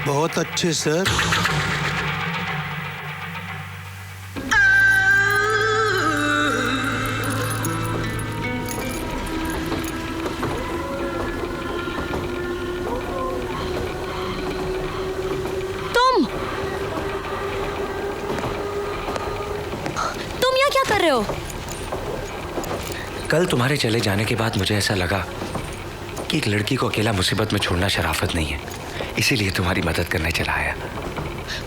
बहुत अच्छे सर। तुम यहाँ क्या कर रहे हो? कल तुम्हारे चले जाने के बाद मुझे ऐसा लगा कि एक लड़की को अकेला मुसीबत में छोड़ना शराफत नहीं है, इसीलिए तुम्हारी मदद करने चला आया।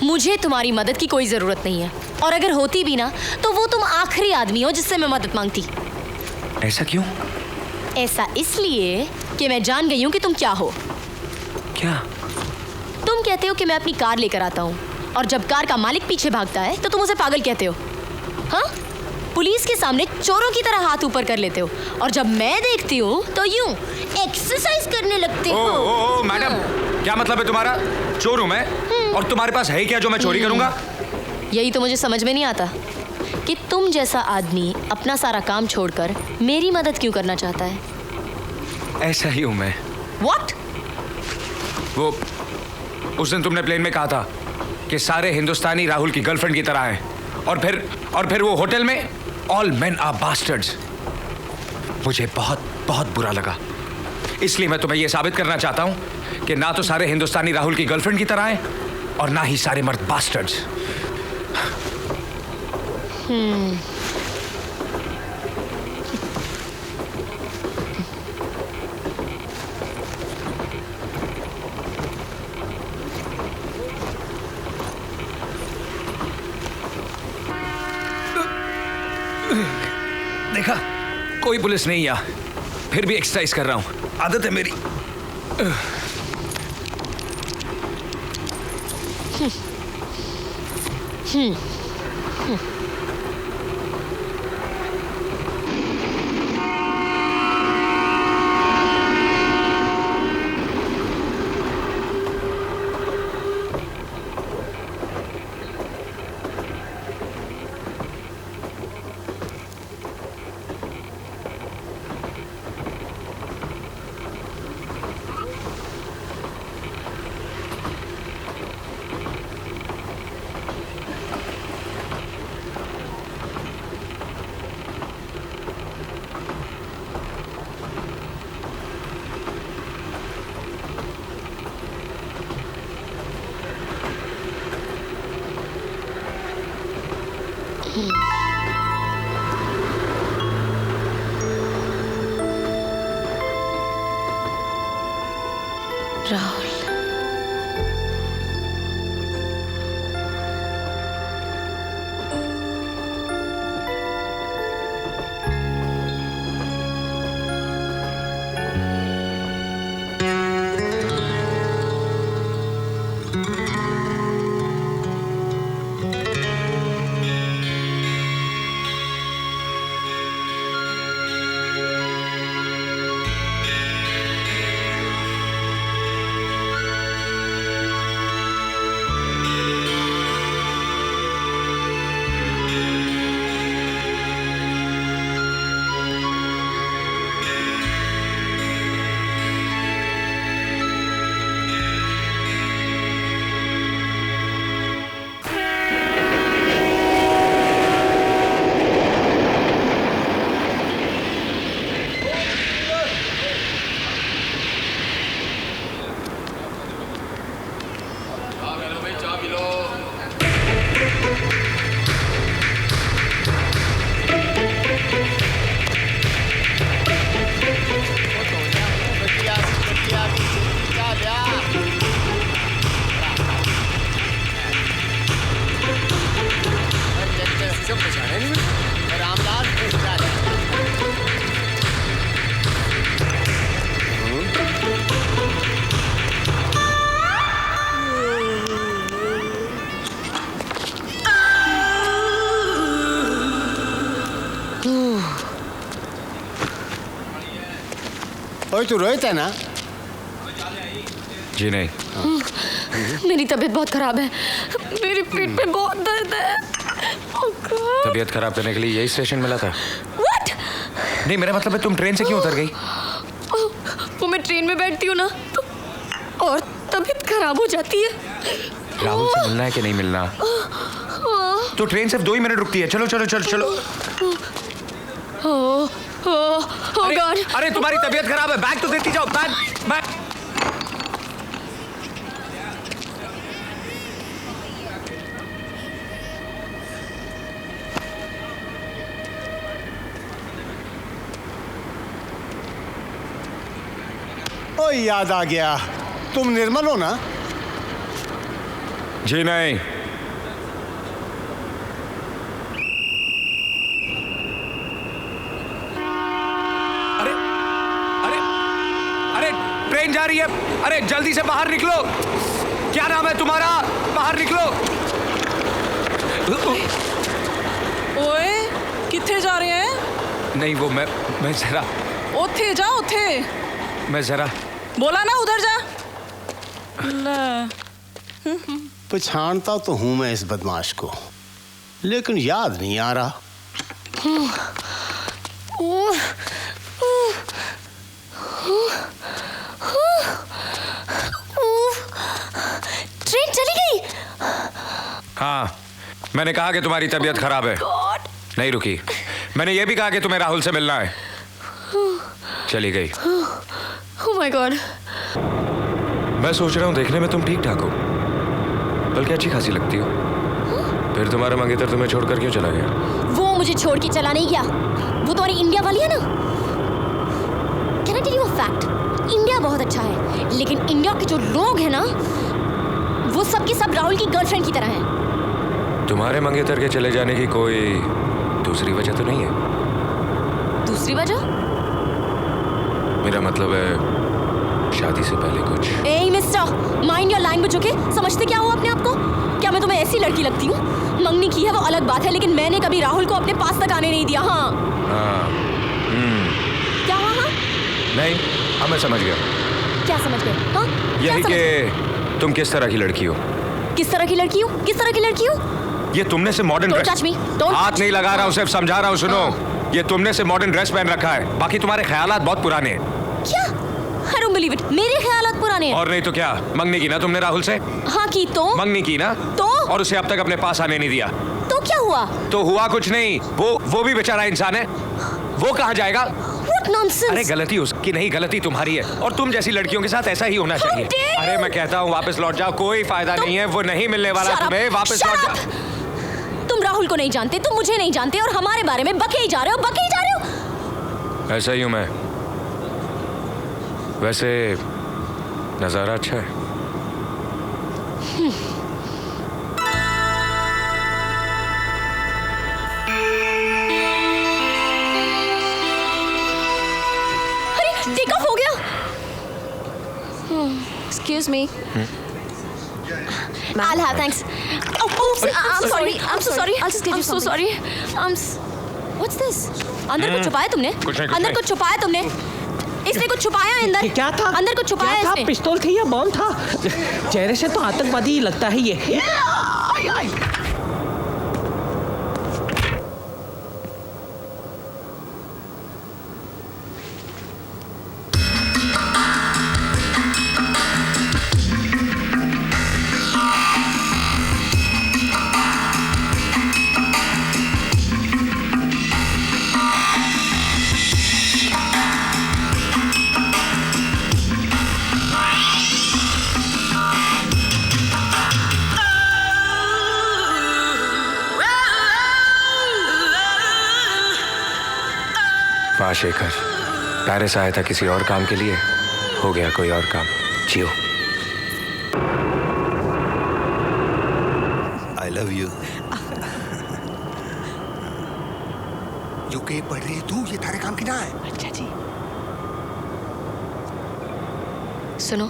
मुझे तुम्हारी मदद की कोई जरूरत नहीं है, और अगर होती भी ना तो वो तुम आखिरी आदमी हो जिससे मैं मदद मांगती। ऐसा क्यों? ऐसा इसलिए कि मैं जान गई हूँ कि तुम क्या हो। क्या? तुम कहते हो कि मैं अपनी कार लेकर आता हूँ, और जब कार का मालिक पीछे भागता है तो तुम उसे पागल कहते हो। हाँ, पुलिस के सामने चोरों की तरह हाथ ऊपर कर लेते हो, और जब मैं देखती हूँ तो यूं एक्सरसाइज करने लगते हो। ओ मैडम, क्या मतलब है तुम्हारा? चोर हूँ मैं, और तुम्हारे पास है क्या जो मैं चोरी करूंगा? यही तो मुझे समझ में नहीं आता कि तुम जैसा आदमी अपना सारा काम छोड़कर मेरी मदद क्यों करना चाहता है। ऐसा ही हूँ मैं। What? वो उस दिन तुमने प्लेन में कहा था कि सारे हिंदुस्तानी राहुल की गर्लफ्रेंड की तरह हैं, और फिर वो होटल में ऑल मेन आर बास्टर्ड्स। मुझे बहुत बहुत बुरा लगा, इसलिए मैं तुम्हें यह साबित करना चाहता हूं कि ना तो सारे हिंदुस्तानी राहुल की गर्लफ्रेंड की तरह हैं, और ना ही सारे मर्द बास्टर्ड्स। देखा, कोई पुलिस नहीं यहाँ, फिर भी एक्सरसाइज कर रहा हूँ, आदत है मेरी। राहुल, ओए तू रोहित है ना? जी नहीं। मेरी तबीयत बहुत खराब है, मेरे पेट में बहुत दर्द है। Oh God. तबीयत खराब करने के लिए यही स्टेशन मिला था? What? नहीं, मेरा मतलब है तुम ट्रेन से क्यों उतर गई? वो मैं ट्रेन में बैठती हूँ ना तो और तबीयत खराब हो जाती है। राहुल से मिलना है कि नहीं मिलना? तो ट्रेन सिर्फ 2 ही मिनट रुकती है। चलो चलो चलो चलो। Oh God. अरे तुम्हारी तबीयत खराब है, बैग तो देती जाओ। Bag bag. ओ याद आ गया, तुम निर्मल हो ना? जी नहीं। अरे अरे अरे ट्रेन जा रही है। अरे जल्दी से बाहर निकलो। क्या नाम है तुम्हारा? बाहर निकलो। ओए किथे जा रहे हैं? नहीं, वो मैं जरा ओथे जा, ओथे मैं जरा बोला ना उधर जा। ले पछाणता तो हूं मैं इस बदमाश को, लेकिन याद नहीं आ रहा। ट्रेन चली गई। हाँ, मैंने कहा कि तुम्हारी तबीयत खराब है। नहीं रुकी। मैंने ये भी कहा कि तुम्हें राहुल से मिलना है। चली गई। Oh my God. मैं सोच रहा हूँ देखने में तुम ठीक ठाक हो, बल्कि अच्छी खासी लगती हो। फिर तुम्हारा मंगेतर तुम्हें छोड़कर क्यों चला गया? वो मुझे छोड़ के चला नहीं गया। वो तुम्हारी इंडिया वाली है ना। Can I tell you a fact? India बहुत अच्छा है, लेकिन इंडिया के जो लोग हैं ना, वो सब के सब राहुल की गर्लफ्रेंड की तरह हैं। तुम्हारे मंगेतर के चले जाने की कोई दूसरी वजह तो नहीं है? दूसरी वजह? मेरा मतलब है शादी से पहले कुछ। ए mister, mind your language, okay? समझते क्या हो अपने आप को? क्या मैं तुम्हें ऐसी लड़की लगती हूँ? मंगनी की है वो अलग बात है, लेकिन मैंने कभी राहुल को अपने पास तक आने नहीं दिया। हाँ। क्या? हाँ? नहीं, हाँ मैं समझ गया। क्या समझ गए? हाँ? यही कि तुम किस तरह की लड़की हो। किस तरह की लड़की हूँ? किस तरह की लड़की हूँ? ये तुमने से modern Don't dress. touch me. Don't हाथ touch नहीं me. लगा रहा हूँ, सिर्फ समझा रहा हूँ। सुनो, ये तुमने से मॉडर्न ड्रेस पहन रखा है, बाकी तुम्हारे ख्यालात बहुत पुराने हैं। क्या? I don't believe it. मेरे ख्यालात पुराने हैं। और नहीं तो क्या? मंगनी की ना तुमने राहुल से? हाँ की तो? मंगनी की ना? तो? और उसे अब तक अपने पास आने नहीं दिया। तो क्या हुआ? तो हुआ कुछ नहीं। वो भी बेचारा इंसान है। वो कहाँ जाएगा? What nonsense? अरे गलती उसकी नहीं, गलती तुम्हारी है। और तुम जैसी लड़कियों के साथ ऐसा ही होना चाहिए। dare you? अरे मैं कहता हूँ वापस लौट जाओ, कोई फायदा नहीं है। वो नहीं मिलने वाला Shut up. तुम्हें। वापस Shut लौट up. जाओ। तुम राहुल को नहीं जानते, तुम मुझे नहीं जानते, और हमारे बारे में बके ही जा रहे हो। ऐसा ही हूँ मैं। वैसे नजारा अच्छा है। अरे टेक ऑफ हो गया। Excuse me. I'll have thanks. Oh, I'm sorry. I'm so sorry. I'll just give you I'm so something. sorry. What's this? अंदर कुछ छुपाया तुमने? कुछ नहीं, कुछ अंदर नहीं। कुछ छुपाया तुमने? इसने कुछ छुपाया है अंदर? क्या था? अंदर कुछ छुपाया क्या था? इसने? पिस्तौल थी या बॉम्ब था? चेहरे से तो आतंकवादी ही लगता है ये। वाह शेखर, पेरिस आया था किसी और काम के लिए, हो गया कोई और काम। जियो। I love you. यूके पढ़ रही तू, ये थारे काम की ना है। अच्छा जी। सुनो,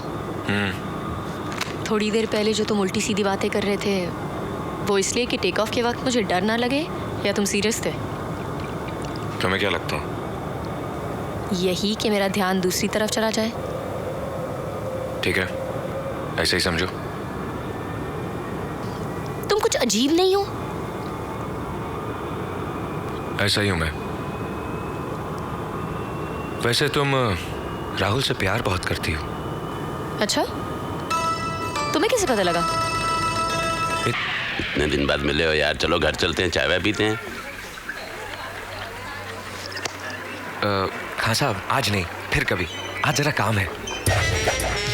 थोड़ी देर पहले जो तुम उल्टी सीधी बातें कर रहे थे, वो इसलिए कि टेक ऑफ के वक्त मुझे डर ना लगे, या तुम सीरियस थे? तुम्हें क्या लगता है? यही कि मेरा ध्यान दूसरी तरफ चला जाए। ठीक है, ऐसे ही समझो। अजीब नहीं हो? ऐसा ही हूं मैं। वैसे तुम राहुल से प्यार बहुत करती हो। अच्छा, तुम्हें कैसे पता लगा? इतने दिन बाद मिले हो यार, चलो घर चलते हैं, चाय वाय पीते हैं। खान साहब आज नहीं, फिर कभी। आज जरा काम है।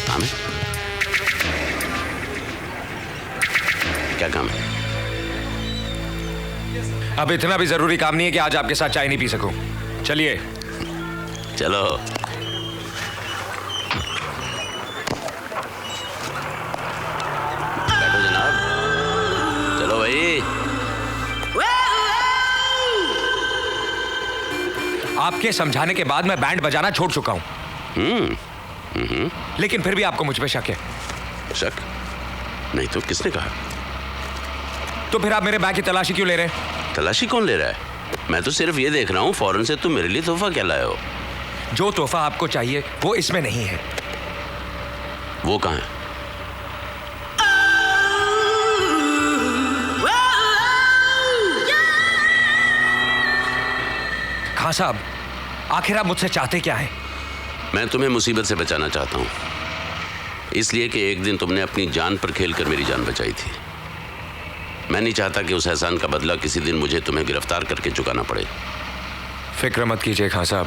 काम है? क्या काम है? अब इतना भी जरूरी काम नहीं है कि आज आपके साथ चाय नहीं पी सकूं। चलिए। चलो। बैठो जनाब, चलो भाई। आपके समझाने के बाद मैं बैंड बजाना छोड़ चुका हूं। लेकिन फिर भी आपको मुझ पे शक है। शक? नहीं तो किसने कहा? तो फिर आप मेरे बैग की तलाशी क्यों ले रहे हैं? तलाशी कौन ले रहा है? मैं तो सिर्फ ये देख रहा हूँ फौरन से तुम मेरे लिए तोहफा क्या लाए हो। जो तोहफा आपको चाहिए वो इसमें नहीं है। वो कहाँ है? खान साहब, आखिर आप मुझसे चाहते क्या हैं? मैं तुम्हें मुसीबत से बचाना चाहता हूँ, इसलिए कि एक दिन तुमने अपनी जान पर खेलकर मेरी जान बचाई थी। मैं नहीं चाहता कि उस एहसान का बदला किसी दिन मुझे तुम्हें गिरफ्तार करके चुकाना पड़े। फिक्र मत कीजिए खान साहब,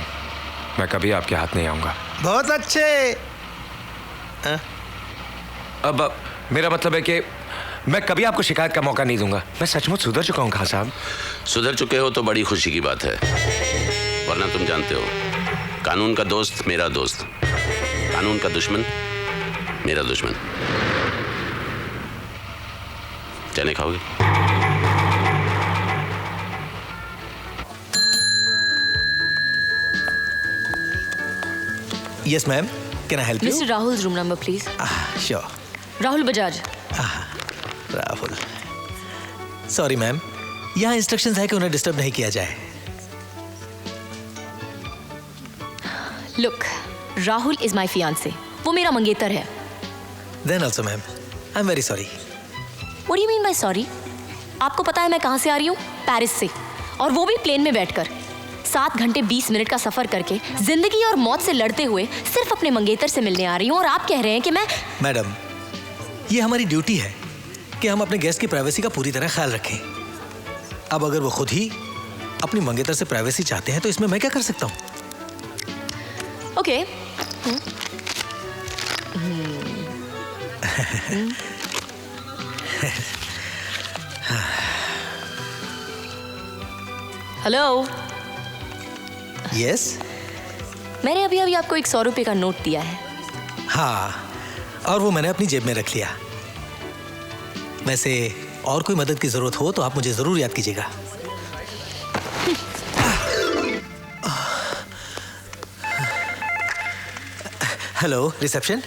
मैं कभी आपके हाथ नहीं आऊंगा। बहुत अच्छे। अब मेरा मतलब है कि मैं कभी आपको शिकायत का मौका नहीं दूंगा। मैं सचमुच सुधर चुका हूं खान साहब। सुधर चुके हो तो बड़ी खुशी की बात है, वरना तुम जानते हो कानून का दोस्त मेरा दोस्त, कानून का दुश्मन मेरा दुश्मन। चने खाओगे? Yes, ma'am. Can I help you? Mister Rahul room number please. Sure. Rahul Bajaj. Rahul. Sorry, ma'am. यहाँ इंस्ट्रक्शंस है कि उन्हें डिस्टर्ब नहीं किया जाए। Look, Rahul is my fiance. वो मेरा मंगेतर है। Then also, ma'am. I'm very sorry. What do you mean by sorry? आपको पता है मैं कहाँ से आ रही हूँ? पेरिस से, और वो भी प्लेन में बैठकर। 7 घंटे 20 मिनट का सफर करके जिंदगी और मौत से लड़ते हुए सिर्फ अपने मंगेतर से मिलने आ रही हूँ, और आप कह रहे हैं कि मैं। मैडम, ये हमारी ड्यूटी है कि हम अपने गेस्ट की प्राइवेसी का पूरी तरह ख्याल रखें। अब अगर वो खुद ही अपनी मंगेतर से प्राइवेसी चाहते हैं तो इसमें मैं क्या कर सकता हूँ? ओके। हेलो। Yes? मैंने अभी अभी आपको एक 100 रुपये का नोट दिया है। हाँ, और वो मैंने अपनी जेब में रख लिया। वैसे और कोई मदद की जरूरत हो तो आप मुझे जरूर याद कीजिएगा। Hello, reception.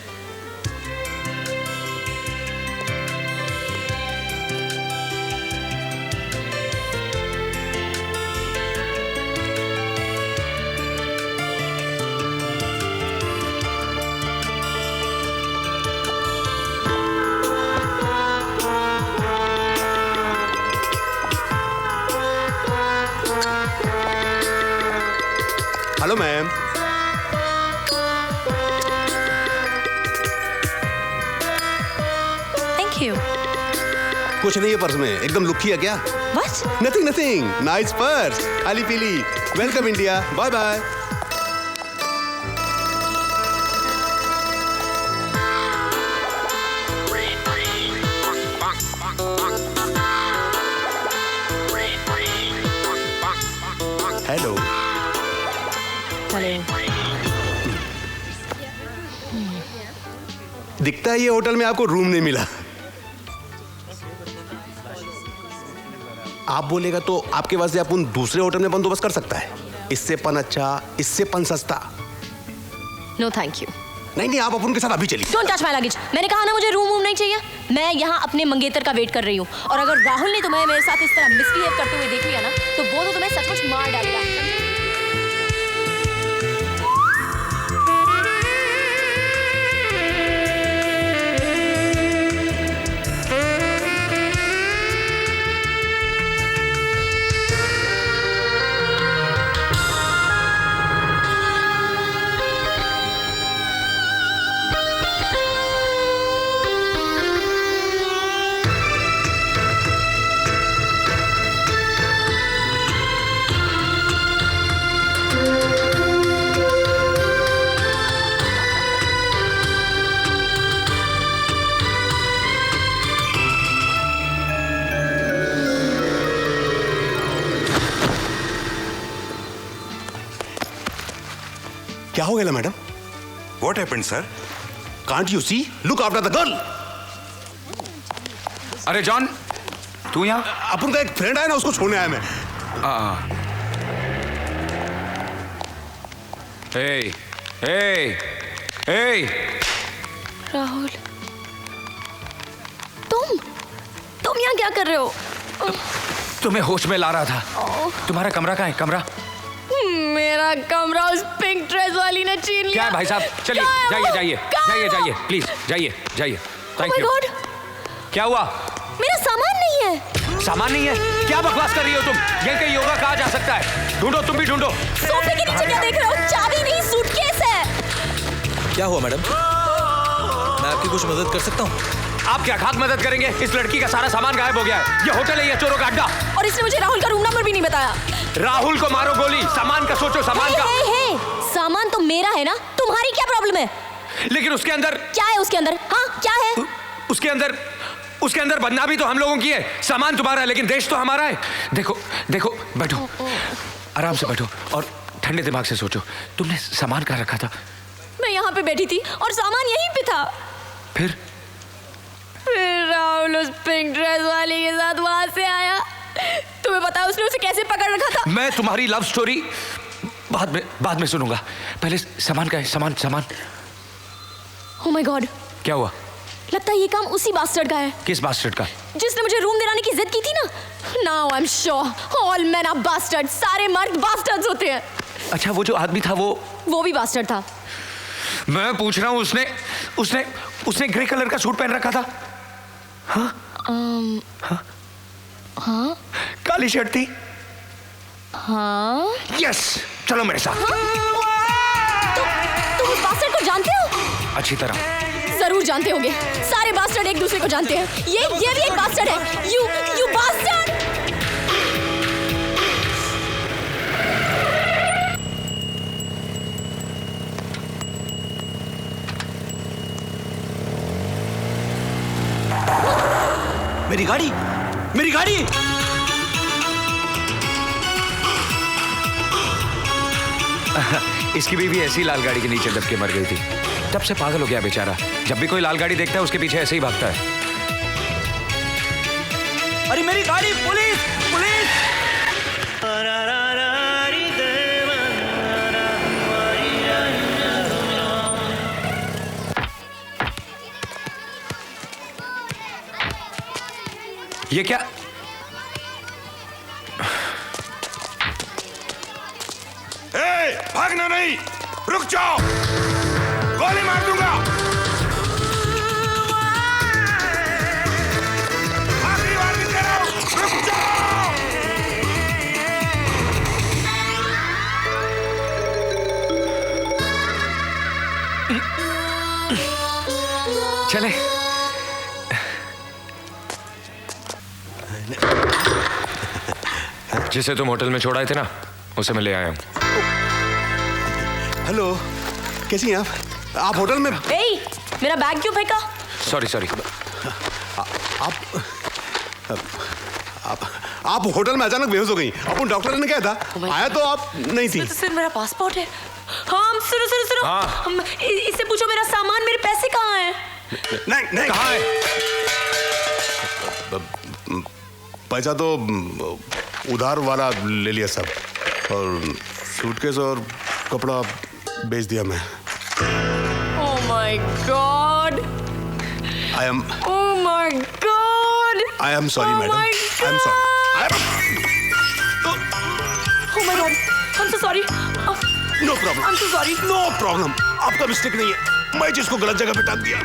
Hello ma'am. Thank you. कुछ नहीं है पर्स में, एकदम लुक्की है क्या? What? Nothing nothing, nice purse, खाली पीली। Welcome India, bye bye. Hello. Hello. दिखता है ये होटल में आपको रूम नहीं मिला। आप बोलेगा तो आपके वास्ते अपन दूसरे होटल में बंदोबस्त कर सकता है। इससे पन अच्छा, इससे पन सस्ता। No thank you. नहीं, आप अपन के साथ अभी चलिए। Don't touch my luggage. मैंने कहा ना मुझे रूम नहीं चाहिए। मैं यहाँ अपने मंगेतर का वेट कर रही हूँ, और अगर राहुल ने तुम्हें मेरे साथ इस तरह मिसबिहेव करते हुए देख लिया ना, तो वो तो तुम्हें सचमुच मार डालेगा। क्या हो गया madam? What happened, sir? Can't you see? Look after the girl. अरे जॉन, तू यहाँ? अपन का एक फ्रेंड है ना, उसको छोड़ने आया मैं. हे, हे, हे. राहुल, तुम यहाँ क्या कर रहे हो? तुम्हें होश में ला रहा था. तुम्हारा कमरा कहाँ है? कमरा? मेरा कमरा उस पिंक ड्रेस वाली ने छीन लिया. क्या है भाई साहब? चलिए, जाइए, प्लीज जाइए. Thank you. क्या हुआ? मेरा सामान नहीं है. सामान नहीं है? क्या बकवास कर रही हो तुम? ये कहीं योगा कहा जा सकता है? ढूंढो, तुम भी ढूंढो. सोफे के नीचे क्या देख रहे हो? चाबी नहीं, सूटकेस है. क्या हुआ मैडम? मैं आपकी कुछ मदद कर सकता हूँ? आप क्या खाक मदद करेंगे? इस लड़की का सारा सामान गायब हो गया है. ये होटल है या चोरों का अड्डा? और इसने मुझे राहुल का रूम नंबर भी नहीं बताया. राहुल को मारो गोली. सामान का सोचो, सामान का. सामान तो मेरा है ना, तुम्हारी क्या प्रॉब्लम है? लेकिन उसके अंदर क्या है? उसके अंदर क्या है? उसके अंदर बदनामी तो हम लोगों की है. सामान तुम्हारा है लेकिन देश तो हमारा है. देखो, बैठो, आराम से बैठो और ठंडे दिमाग से सोचो. तुमने सामान कहाँ रखा था? मैं यहाँ पे बैठी थी और सामान यहीं पे था. फिर राहुल उस पिंक ड्रेस वाले के साथ वहां से आया. तुम्हें पता है उसने उसे कैसे पकड़ रखा था? मैं तुम्हारी लव स्टोरी बाद में सुनूंगा. पहले सामान का है. सामान. ओह माय गॉड. क्या हुआ? लगता है ये काम उसी बास्टर्ड का है. किस बास्टर्ड का? जिसने मुझे रूम दिलाने की जिद की थी ना. Now I am sure all men are bastard. सारे मर्द बास्टर्ड्स होते हैं. अच्छा, वो जो आदमी था वो भी बास्टर्ड था. मैं पूछ रहा हूँ, उसने ग्रे कलर का सूट पहन रखा था. हाँ. काली शर्ट थी. हाँ. यस, चलो मेरे साथ. तुम उस बास्टर्ड को जानते हो? अच्छी तरह. जरूर जानते होंगे. सारे बास्टर्ड एक दूसरे को जानते हैं. ये भी एक बास्टर्ड है. You bastard. मेरी गाड़ी. इसकी बीवी ऐसी लाल गाड़ी के नीचे दब के मर गई थी. तब से पागल हो गया बेचारा. जब भी कोई लाल गाड़ी देखता है उसके पीछे ऐसे ही भागता है. अरे मेरी गाड़ी! पुलिस! ये क्या? भागना नहीं, रुक जाओ, गोली मार दूंगा. आखिरी बार भी कह रहा हूं, रुक जाओ. चले. जिसे तुम होटल में छोड़ाए थे ना, उसे मैं ले आया हूँ. हेलो, कैसी हैं आप होटल में? मेरा बैग क्यों फेंका? सॉरी. आप होटल में अचानक बेहोश हो गई. अपन डॉक्टर ने कहा था, आया तो आप नहीं थी. तो सिर्फ मेरा पासपोर्ट है. हाँ, सुनो. हाँ. इससे पूछो मेरा सामान, मेरे पैसे कहाँ हैं? नहीं. कहाँ है? पैसा तो उधार वाला ले लिया सब, और सूटकेस और कपड़ा बेच दिया मैं. Oh my god. Oh my god. I am sorry madam. I am sorry. Oh my god. I am so sorry. No problem. I am so sorry. No problem. आपका मिस्टेक नहीं है. मैं जिसको गलत जगह पे टांग दिया.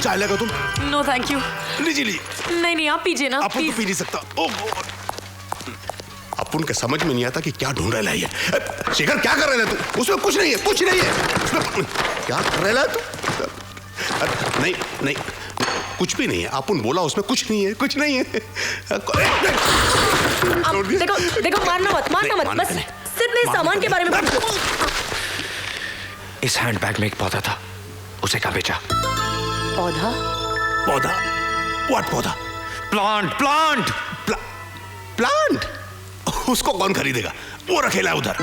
चाय लेगा तुम? No thank you. लीजिए. नहीं, आप पीजिए ना. अपन तो पी नहीं सकता. अपन के समझ में नहीं आता कि क्या ढूंढ रहा है ये. शिखर, क्या कर रहा है तू? उसमें कुछ नहीं है. उसमें क्या कर रहा है तू? नहीं, कुछ भी नहीं है. अपन बोला उसमें कुछ नहीं है. देखो, मारना मत. बस सिर्फ मेरे सामान के बारे में. इस हैंडबैग में एक पौधा था. उसे कहाँ बेचा? पौधा? व्हाट पौधा? प्लांट. उसको कौन खरीदेगा? वो रखेला है उधर.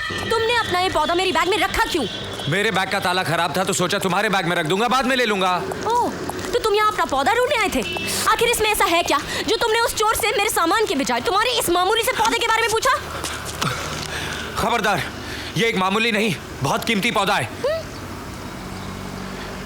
तुमने अपना ये पौधा मेरी बैग में रखा क्यों? मेरे बैग का ताला खराब था तो सोचा तुम्हारे बैग में रख दूंगा, बाद में ले लूंगा। ओह, तो तुम यहाँ अपना पौधा ढूंढने आए थे? आखिर इसमें ऐसा है क्या जो तुमने उस चोर से मेरे सामान के बजाय तुम्हारे इस मामूली से पौधे के बारे में पूछा? खबरदार, ये एक मामूली नहीं, बहुत कीमती पौधा है।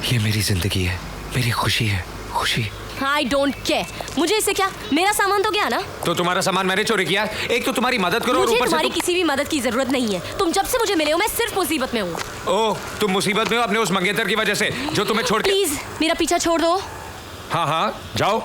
ये मेरी जिंदगी है, मेरी खुशी है, खुशी। I don't care। मुझे इससे क्या, मेरा सामान तो गया ना। तो तुम्हारा सामान मैंने चोरी किया? एक तो तुम्हारी मदद करो और मुझे ऊपर से तुम्हारी किसी भी मदद की जरूरत नहीं है। तुम जब से मुझे मिले हो मैं सिर्फ मुसीबत में हूँ। ओह, तुम मुसीबत में हो अपने उस मंगेतर की वजह से जो तुम्हें छोड़ के। प्लीज मेरा पीछा छोड़ दो। हाँ हाँ, जाओ।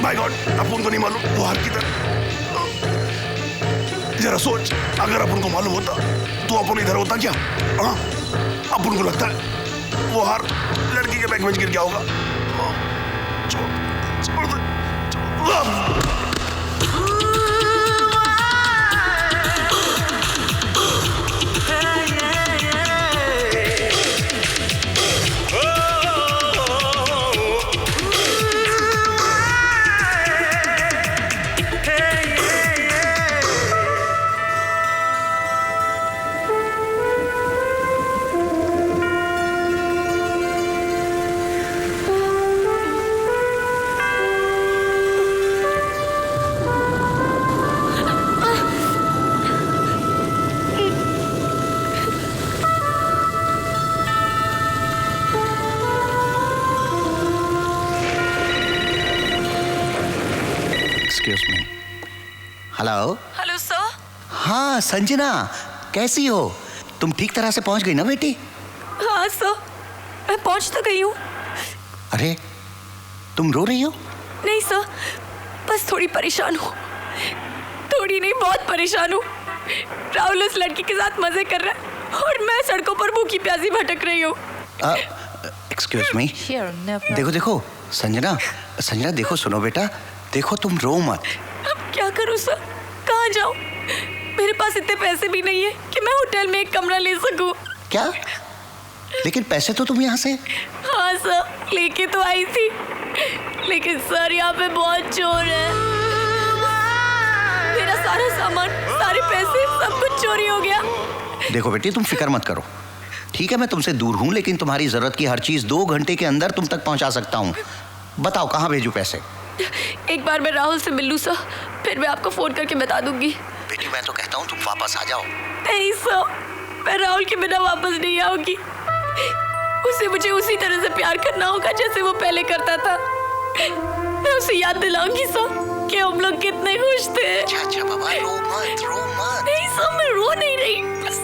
माय गॉड, अपन को नहीं मालूम वो हार किधर। जरा सोच, अगर अपन को मालूम होता तो अपन इधर होता क्या? हाँ, अपन को लगता है वो हार लड़की के बैग में गिर गया होगा। छोड़ दे। Excuse me. Hello. Hello sir. हाँ संजना, कैसी हो तुम? ठीक तरह से पहुंच गई ना बेटी? हाँ सर, मैं पहुंच तो गई हूँ। अरे तुम रो रही हो? नहीं सर, बस थोड़ी परेशान हूँ। थोड़ी नहीं, बहुत परेशान हूँ। राहुल उस लड़की के साथ मजे कर रहा है और मैं सड़कों पर भूखी प्यासी भटक रही हूँ। Excuse me. देखो देखो संजना, संजना देखो, सुनो बेटा, देखो तुम रो मत। अब क्या करूँ सर, कहाँ जाऊँ? मेरे पास इतने पैसे भी नहीं है कि मैं होटल में एक कमरा ले सकूँ। क्या? लेकिन पैसे तो तुम यहाँ से। हाँ सर, लेके तो आई थी, लेकिन सर यहाँ पे बहुत चोर है। मेरा सारा सामान, सारे पैसे, सब कुछ चोरी हो गया। देखो बेटी, तुम फिक्र मत करो, ठीक है? मैं तुमसे दूर हूँ लेकिन तुम्हारी जरूरत की हर चीज 2 घंटे के अंदर तुम तक पहुँचा सकता हूँ। बताओ कहाँ भेजूं पैसे? एक बार मैं राहुल से मिल लूं सर, फिर मैं आपको फोन करके बता दूंगी। बेटी मैं तो कहता हूँ तुम वापस आ जाओ। नहीं सर, मैं राहुल के बिना वापस नहीं आऊंगी। उसे मुझे उसी तरह से प्यार करना होगा जैसे वो पहले करता था। मैं उसे याद दिलाऊंगी सर कि हम लोग कितने खुश थे। अच्छा बाबा, रो मत, रो मत। नहीं सर, मैं रो नहीं रही, बस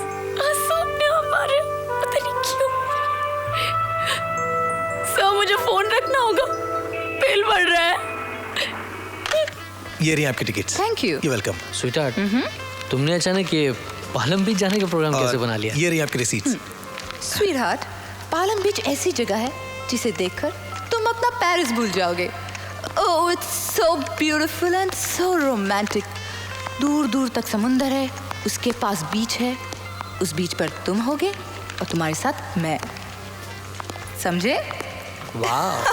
आंसू अपने हमारे, पता नहीं क्यों। सर मुझे फोन रखना होगा, बिल बढ़ रहा है। ये रही आपकी ticket. Thank you. You welcome. Sweetheart, तुमने अचानक ये पालम बीच जाने का प्रोग्राम कैसे बना लिया? ये रही आपकी रिसीट्स। स्वीटहार्ट, पालम बीच ऐसी जगह है जिसे देखकर तुम अपना पेरिस भूल जाओगे। Oh, it's so beautiful and so romantic. दूर दूर तक समुंदर है, उसके पास बीच है, उस बीच पर तुम होगे और तुम्हारे साथ मैं। समझे? वाह।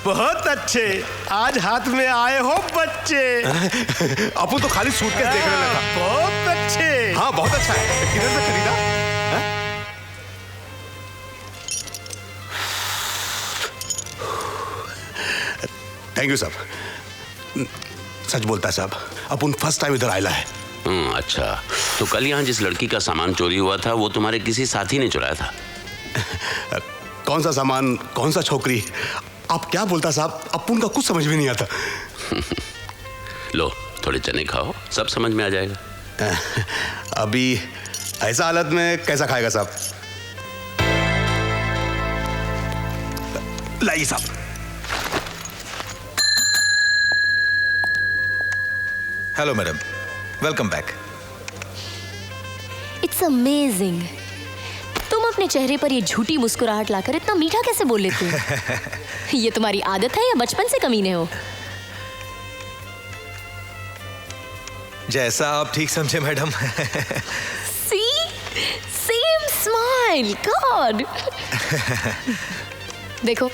बहुत अच्छे, आज हाथ में आए हो बच्चे। अपन तो खाली सूटकेस देखने लगा। बहुत अच्छे। हाँ बहुत अच्छा है। किधर से खरीदा? थैंक यू साहब। सच बोलता है साहब, अपन फर्स्ट टाइम इधर आयला है। अच्छा, तो कल यहाँ जिस लड़की का सामान चोरी हुआ था वो तुम्हारे किसी साथी ने चुराया था? कौन सा सामान, कौन सा छोकरी, आप क्या बोलता साहब, अप्पू का कुछ समझ में नहीं आता। लो थोड़े चने खाओ, सब समझ में आ जाएगा। अभी ऐसा हालत में कैसा खाएगा साहब? लाइए साहब। Hello madam, welcome back. It's amazing, तुम अपने चेहरे पर ये झूठी मुस्कुराहट लाकर इतना मीठा कैसे बोल लेते हो? ये तुम्हारी आदत है या बचपन से कमीने हो? जैसा आप ठीक समझे मैडम। सी, सेम स्माइल, गॉड। देखो,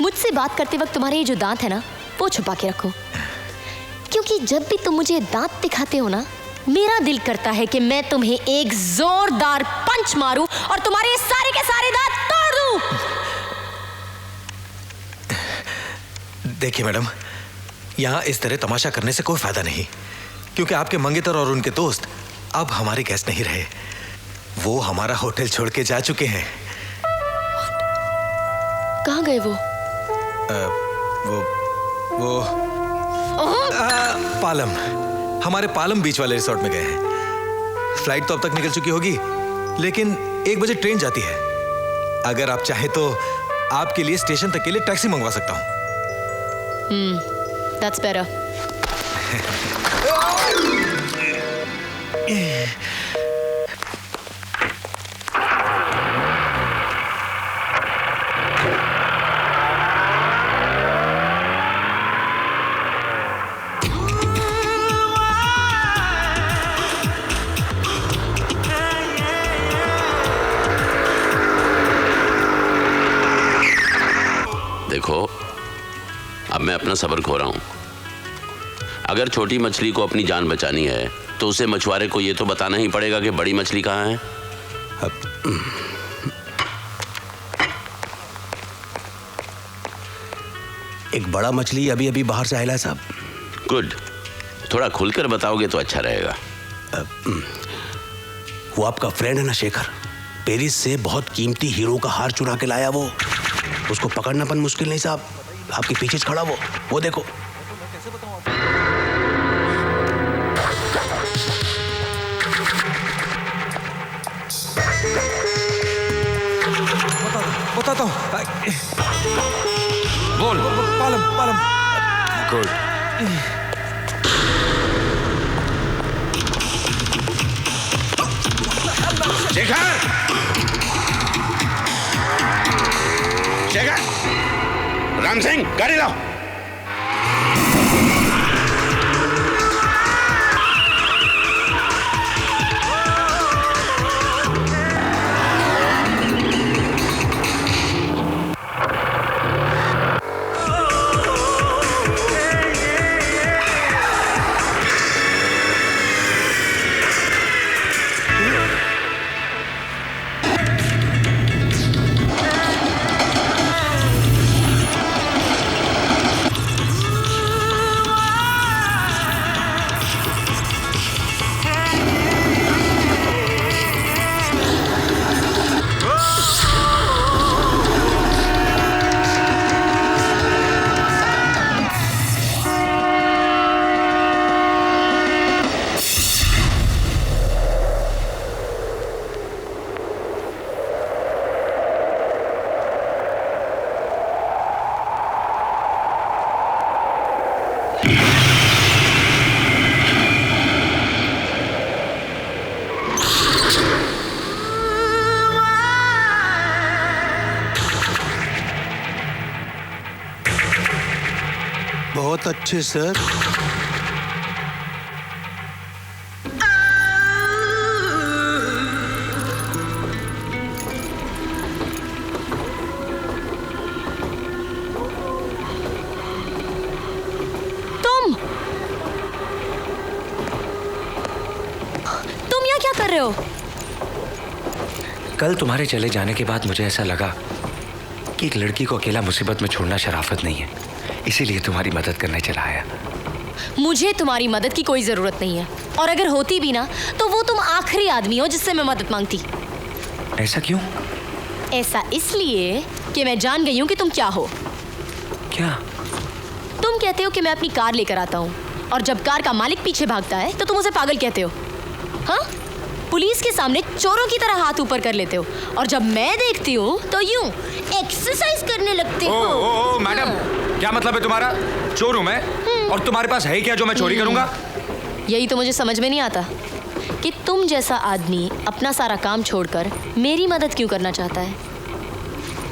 मुझसे बात करते वक्त तुम्हारे ये जो दांत है ना, वो छुपा के रखो, क्योंकि जब भी तुम मुझे दांत दिखाते हो ना, मेरा दिल करता है कि मैं तुम्हें एक जोरदार पंच मारूं और तुम्हारे ये सारे के सारे दांत तोड़ दूं। देखिए मैडम, यहाँ इस तरह तमाशा करने से कोई फायदा नहीं, क्योंकि आपके मंगेतर और उनके दोस्त अब हमारे गेस्ट नहीं रहे। वो हमारा होटल छोड़ के जा चुके हैं। कहाँ गए वो? पालम, हमारे पालम बीच वाले रिसोर्ट में गए हैं। फ्लाइट तो अब तक निकल चुकी होगी, लेकिन 1 बजे ट्रेन जाती है। अगर आप चाहें तो आपके लिए स्टेशन तक के लिए टैक्सी मंगवा सकता हूँ। That's better. देखो, अब मैं अपना सब्र खो रहा हूं। अगर छोटी मछली को अपनी जान बचानी है तो उसे मछुआरे को ये तो बताना ही पड़ेगा कि बड़ी मछली कहाँ है। एक बड़ा मछली अभी अभी बाहर से आया है साहब। गुड, थोड़ा खुलकर बताओगे तो अच्छा रहेगा। वो आपका फ्रेंड है ना शेखर, पेरिस से बहुत कीमती हीरो का हार चुरा के लाया वो। उसको पकड़ना पण मुश्किल नहीं साहब, आपके पीछे खड़ा वो देखो। बताता हूँ। बोल। पालम। गुड। शेखर, राम सिंह, गाड़ी लाओ। बहुत अच्छे सर। तुम यहाँ क्या कर रहे हो? कल तुम्हारे चले जाने के बाद मुझे ऐसा लगा कि एक लड़की को अकेला मुसीबत में छोड़ना शराफत नहीं है, इसीलिए तुम्हारी मदद करने चला आया। मुझे तुम्हारी मदद की कोई जरूरत नहीं है, और अगर होती भी ना तो वो तुम आखिरी आदमी हो जिससे मैं मदद मांगती। ऐसा क्यों? ऐसा इसलिए कि मैं जान गई हूँ कि तुम क्या हो। क्या? तुम कहते हो कि मैं अपनी कार लेकर आता हूँ, और जब कार का मालिक पीछे भागता है तो तुम उसे पागल कहते हो। हाँ, पुलिस के सामने चोरों की तरह हाथ ऊपर कर लेते हो, और जब मैं देखती हूँ तो यूं एक्सरसाइज करने लगते हो। ओ मैडम, क्या मतलब है तुम्हारा? चोर हूं मैं, और तुम्हारे पास है क्या जो मैं चोरी करूंगा? यही तो मुझे समझ में नहीं आता कि तुम जैसा आदमी अपना सारा काम छोड़कर मेरी मदद क्यों करना चाहता है।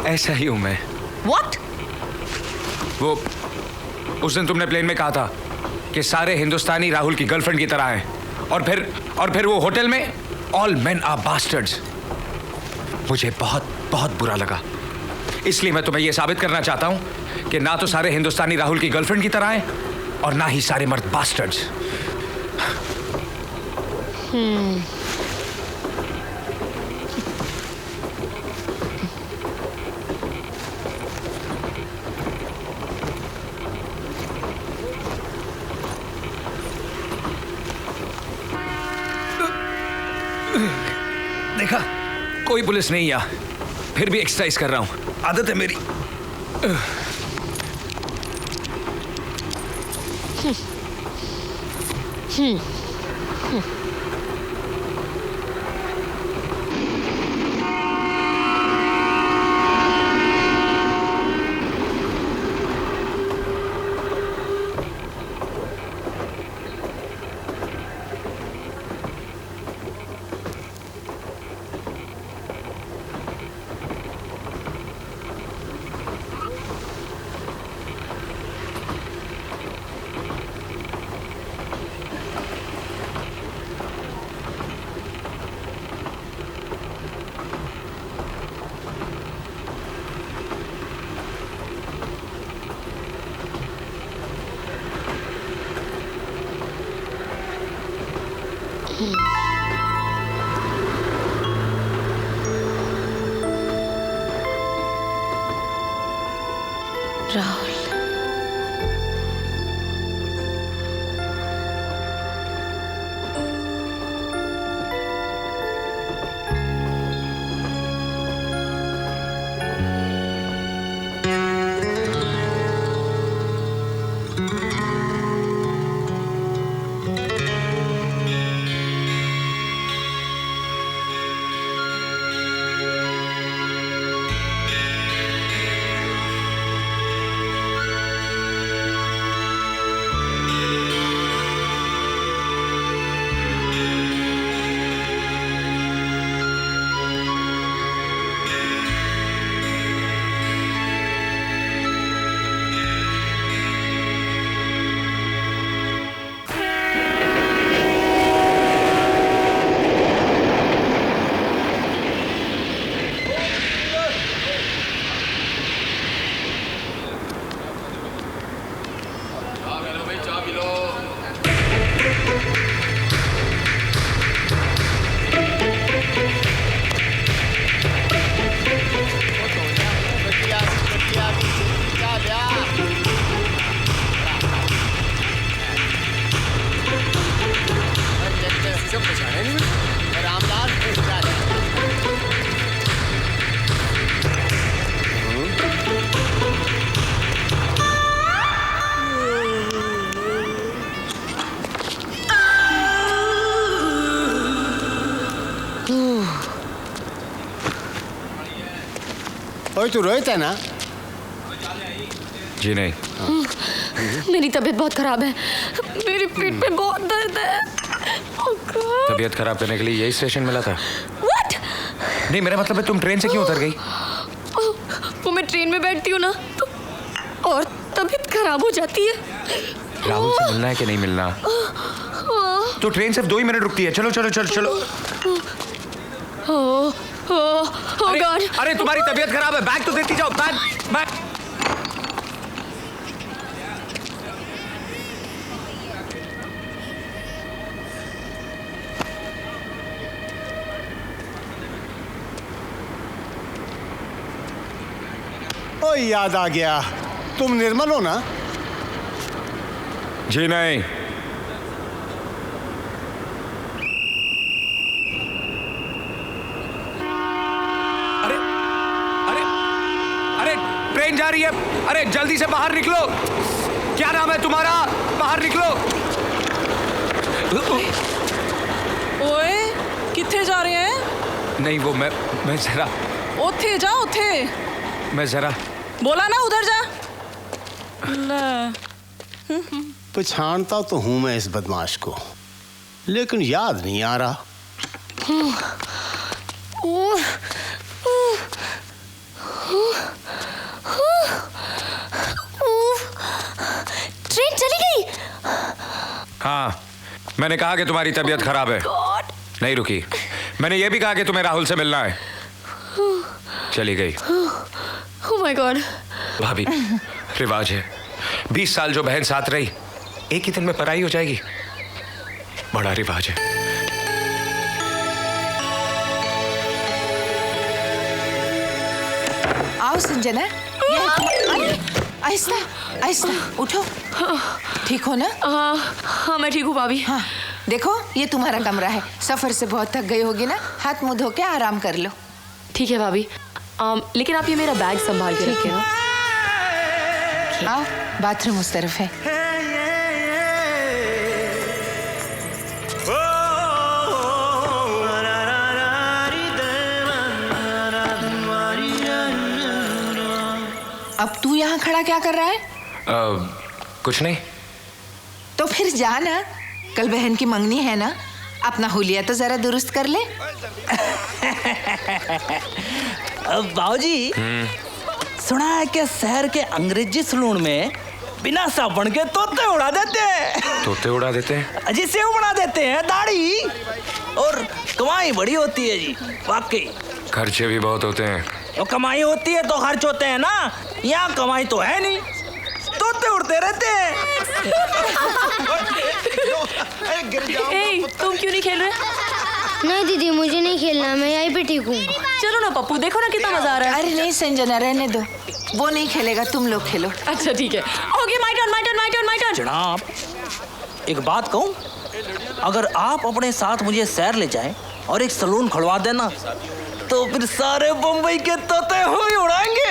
ऐसा ही हूं मैं। What? वो उस दिन तुमने प्लेन में कहा था कि सारे हिंदुस्तानी राहुल की गर्लफ्रेंड की तरह हैं, और फिर वो होटल में ऑल मेन आर बास्टर्ड्स। मुझे बहुत बहुत बुरा लगा, इसलिए मैं तुम्हें यह साबित करना चाहता हूं कि ना तो सारे हिंदुस्तानी राहुल की गर्लफ्रेंड की तरह हैं, और ना ही सारे मर्द बास्टर्ड्स। देखा, कोई पुलिस नहीं आ, फिर भी एक्सरसाइज कर रहा हूं, आदत है मेरी। राहुल, ओए तू रोहित है ना? जी नहीं। मेरी तबीयत बहुत खराब है, मेरी पीठ पे बहुत दर्द है। Oh God. तबीयत खराब करने के लिए यही स्टेशन मिला था? What? नहीं, मेरा मतलब है तुम ट्रेन से क्यों उतर गई? वो मैं ट्रेन में बैठती हूँ ना तो और तबीयत खराब हो जाती है। राहुल से मिलना है कि नहीं मिलना? तो ट्रेन सिर्फ 2 ही मिनट रुकती है। चलो चलो चलो चलो। गॉड! अरे तुम्हारी तबीयत खराब है, बैग तो देती जाओ। Bag bag. ओ याद आ गया, तुम निर्मल हो ना? जी नहीं। अरे अरे अरे ट्रेन जा रही है। अरे जल्दी से बाहर निकलो। क्या नाम है तुम्हारा? बाहर निकलो। ओए किथे जा रहे हैं? नहीं वो मैं जरा ओथे जा ओथे। मैं जरा बोला ना उधर जा। पछाणता तो हूं मैं इस बदमाश को, लेकिन याद नहीं आ रहा। ट्रेन चली गई। हाँ, मैंने कहा कि तुम्हारी तबीयत खराब है। नहीं रुकी। मैंने ये भी कहा कि तुम्हें राहुल से मिलना है। चली गई। Oh my God. भाभी, रिवाज है 20 साल जो बहन साथ रही एक ही दिन में पराई हो जाएगी। बड़ा रिवाज है। आओ संजना, आहिस्ता आहिस्ता उठो। ठीक हो ना? हाँ मैं ठीक हूँ भाभी। हाँ देखो ये तुम्हारा कमरा है। सफर से बहुत थक गई होगी ना, हाथ मुंह धो के आराम कर लो। ठीक है भाभी। लेकिन आप ये मेरा बैग संभाल के रखें ना। आओ, बाथरूम उस तरफ है। अब तू यहाँ खड़ा क्या कर रहा है? कुछ नहीं। तो फिर जा ना, कल बहन की मंगनी है ना, अपना हुलिया तो जरा दुरुस्त कर ले। बाबूजी, सुना है कि शहर के अंग्रेजी सलून में बिना साबुन के तोते उड़ा देते हैं। तोते उड़ा देते हैं? अजी सेव बना देते हैं दाढ़ी, और कमाई बड़ी होती है जी, वाकई। खर्चे भी बहुत होते हैं। तो कमाई होती है तो खर्च होते हैं ना, यहाँ कमाई तो है नहीं, तोते उड़ते रहते हैं। तुम क्यों नहीं खेल रहे? नहीं दीदी, मुझे नहीं खेलना, मैं यहीं पे ठीक हूँ। चलो ना पप्पू, देखो ना कितना मजा आ रहा है। अरे नहीं संजना, रहने दो, वो नहीं खेलेगा, तुम लोग खेलो। अच्छा ठीक है। Okay, my turn my turn my turn my turn. जनाब, एक बात कहूँ, अगर आप अपने साथ मुझे शहर ले जाएं और एक सलून खुलवा देना, तो फिर सारे बम्बई के तोते हम ही उड़ाएंगे।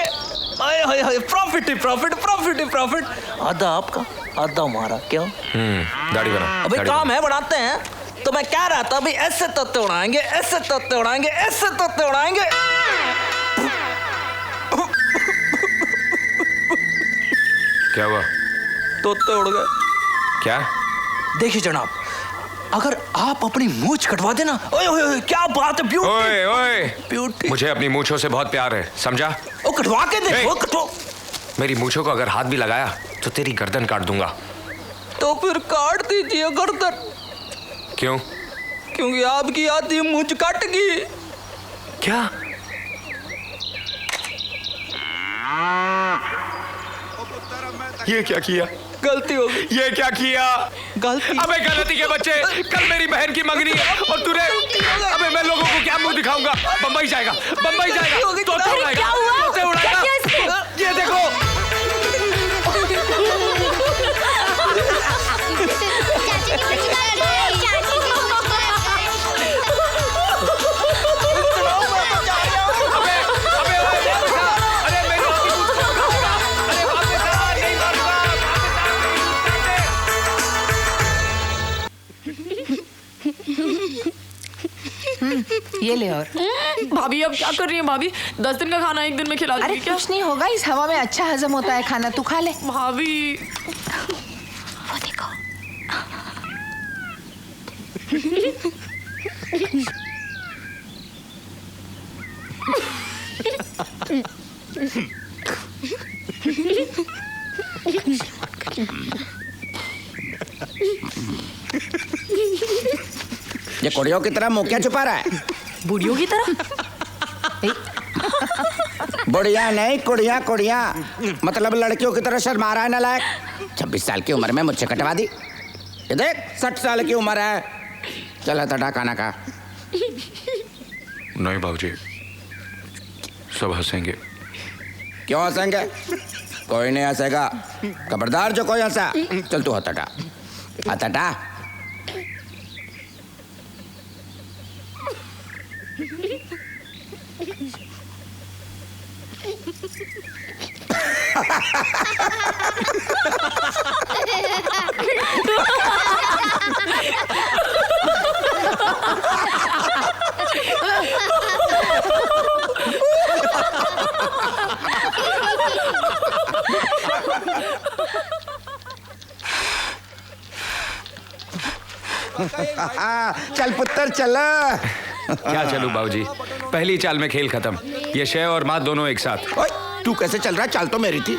हाय हाय हाय, प्रॉफिट ही प्रॉफिट, प्रॉफिट ही प्रॉफिट। आधा आपका आधा हमारा। क्यों? दाढ़ी बना। अभी काम है, बनाते हैं। तो मैं क्या रहा था अभी, ऐसे तोते उड़ाएंगे, ऐसे तोते उड़ाएंगे, ऐसे तोते उड़ाएंगे। क्या हुआ? तोते उड़ गए। क्या? देखिए जनाब, अगर आप अपनी मूंछ कटवा देना, ओए ओए ओए, क्या बात है, ब्यूटी। ओए ओए, ब्यूटी। मुझे अपनी मूंछों से बहुत प्यार है, समझा? ओ कटवा के देखो, कटवा। मेरी मूंछों को अगर हाथ भी लगाया तो तेरी गर्दन काट दूंगा। तो फिर काट दीजिए गर्दन। क्यों? क्योंकि आपकी आधी मूंछ कट गई। क्या? ये क्या किया? गलती हो गई। ये क्या किया? गलती। अबे गलती के बच्चे, कल मेरी बहन की मंगनी है और तूने, अबे मैं लोगों को क्या मुंह दिखाऊंगा? बंबई जाएगा, बंबई जाएगा, तोते उड़ाएगा, तोते उड़ाएगा। ये देखो। ये ले। और भाभी अब क्या कर रही है भाभी? 10 दिन का खाना एक दिन में खिला दूंगी क्या? कुछ नहीं होगा, इस हवा में अच्छा हजम होता है खाना, तू खा ले। भाभी वो देखो। ये कुड़ियों की तरह मुंह क्या छुपा रहा है? बुढ़ियों की तरह? बुढ़िया नहीं, कुड़िया कुड़िया, मतलब लड़कियों की तरह शर्मा रहा है नालायक। 26 साल की उम्र में मुझसे कटवा दी। ये देख 60 साल की उम्र है। चला तटा खाना खा। नहीं बाबूजी, सब हंसेंगे। क्यों हंसेंगे? कोई नहीं हंसेगा। खबरदार जो कोई हंसा, चल तू हाथ हटा, हाथ हटा। चल पुत्र चल। क्या चलूं बाबूजी, पहली चाल में खेल खत्म। ये शय और मात दोनों एक साथ। ओए, तू कैसे चल रहा है? चाल तो मेरी थी।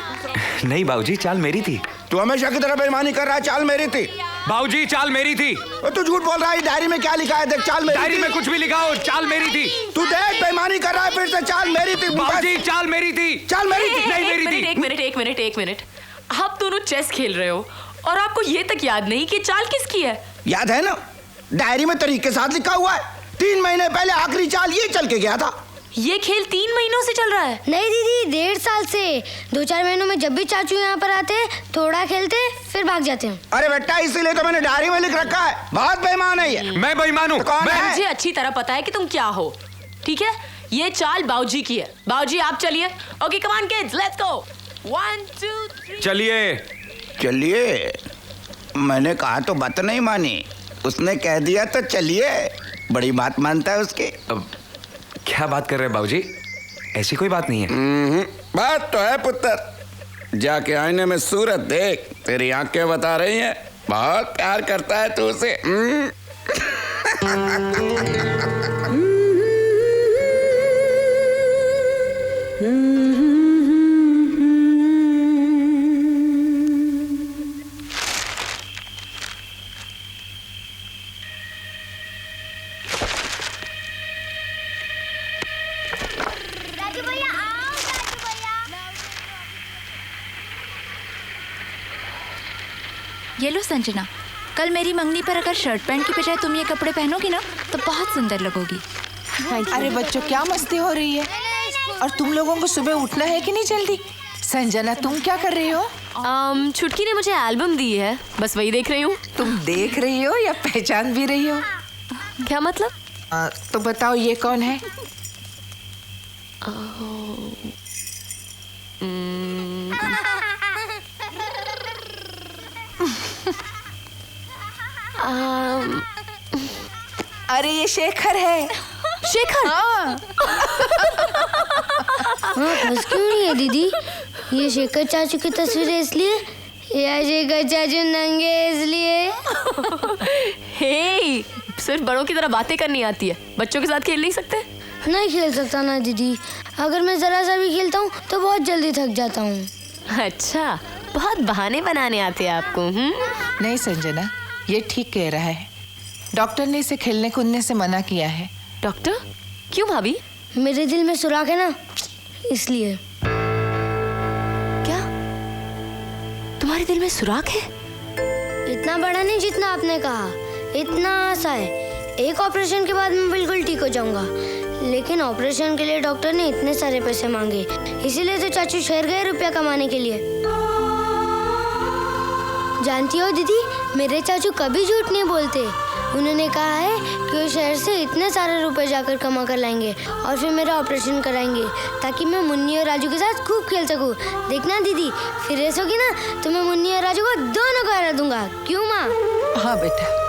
नहीं बाबूजी, चाल मेरी थी। तू हमेशा की तरह बेईमानी कर रहा है। चाल मेरी थी बाबूजी, चाल मेरी थी। तू झूठ बोल रहा है। डायरी में क्या लिखा है देख। चाल मेरी डायरी थी। में कुछ भी लिखा हो, चाल मेरी थी। तू देख बेईमानी कर रहा है फिर से। चाल मेरी थी बाबूजी, चाल मेरी थी। चाल मेरी थी। नहीं मेरी थी। एक मिनट। आप दोनों चेस खेल रहे हो और आपको ये तक याद नहीं कि चाल किसकी है? याद है ना, डायरी में तारीख के साथ लिखा हुआ है। 3 महीने पहले आखिरी चाल ये चल के गया था। ये खेल 3 महीनों से चल रहा है? नहीं दीदी, 1.5 साल से। 2-4 महीनों में जब भी चाचू यहाँ पर आते, थोड़ा खेलते, फिर भाग जाते हैं। अरे बेटा, इसीलिए तो मैंने डायरी में लिख रखा है। बहुत बेईमान है ये। मैं बेईमान हूँ? मुझे अच्छी तरह पता है कि तुम क्या हो। ठीक है, ये चाल बाऊजी की है। बाऊजी आप चलिए। Okay come on kids, let's go. 1 2 3। चलिए। मैंने कहा तो बात नहीं मानी, उसने कह दिया तो चलिए। बड़ी बात मानता है उसकी। क्या बात कर रहे हैं बाबूजी? ऐसी कोई बात नहीं है। बात तो है पुत्र। जाके आईने में सूरत देख, तेरी आंखें बता रही हैं बहुत प्यार करता है तू उसे। ये लो संजना, कल मेरी मंगनी पर अगर शर्ट पैंट की बजाय तुम ये कपड़े पहनोगी ना तो बहुत सुंदर लगोगी। अरे बच्चों, क्या मस्ती हो रही है? और तुम लोगों को सुबह उठना है कि नहीं जल्दी? संजना, तुम क्या कर रही हो? छुटकी ने मुझे एल्बम दी है, बस वही देख रही हूँ। तुम देख रही हो या पहचान भी रही हो? क्या मतलब? तो बताओ ये कौन है? अरे ये शेखर है। शेखर? हाँ, बस क्यों नहीं है दीदी? ये शेखर चाचू की तस्वीरें इसलिए या शेखर चाचू नंगे इसलिए? हे, सिर्फ बड़ों की तरह बातें करनी आती है, बच्चों के साथ खेल नहीं सकते? नहीं खेल सकता ना दीदी। अगर मैं जरा सा भी खेलता हूँ तो बहुत जल्दी थक जाता हूँ। अच्छा, बहुत बहाने बनाने आते हैं आपको। नहीं संजना, ये ठीक कह रहा है। डॉक्टर ने इसे खेलने कूदने से मना किया है। डॉक्टर? क्यों भाभी? मेरे दिल में सुराख है ना, इसलिए। क्या तुम्हारे दिल में सुराख है? इतना बड़ा नहीं जितना आपने कहा, इतना सा है। एक ऑपरेशन के बाद मैं बिल्कुल ठीक हो जाऊंगा, लेकिन ऑपरेशन के लिए डॉक्टर ने इतने सारे पैसे मांगे, इसीलिए तो चाचू शहर गए रुपया कमाने के लिए। जानती हो दीदी, मेरे चाचू कभी झूठ नहीं बोलते। उन्होंने कहा है कि वो शहर से इतने सारे रुपए जाकर कमा कर लाएंगे और फिर मेरा ऑपरेशन कराएंगे, ताकि मैं मुन्नी और राजू के साथ खूब खेल सकूं। देखना दीदी, फिर रेस होगी ना तो मैं मुन्नी और राजू को दोनों को हरा दूंगा। क्यों माँ? हाँ बेटा।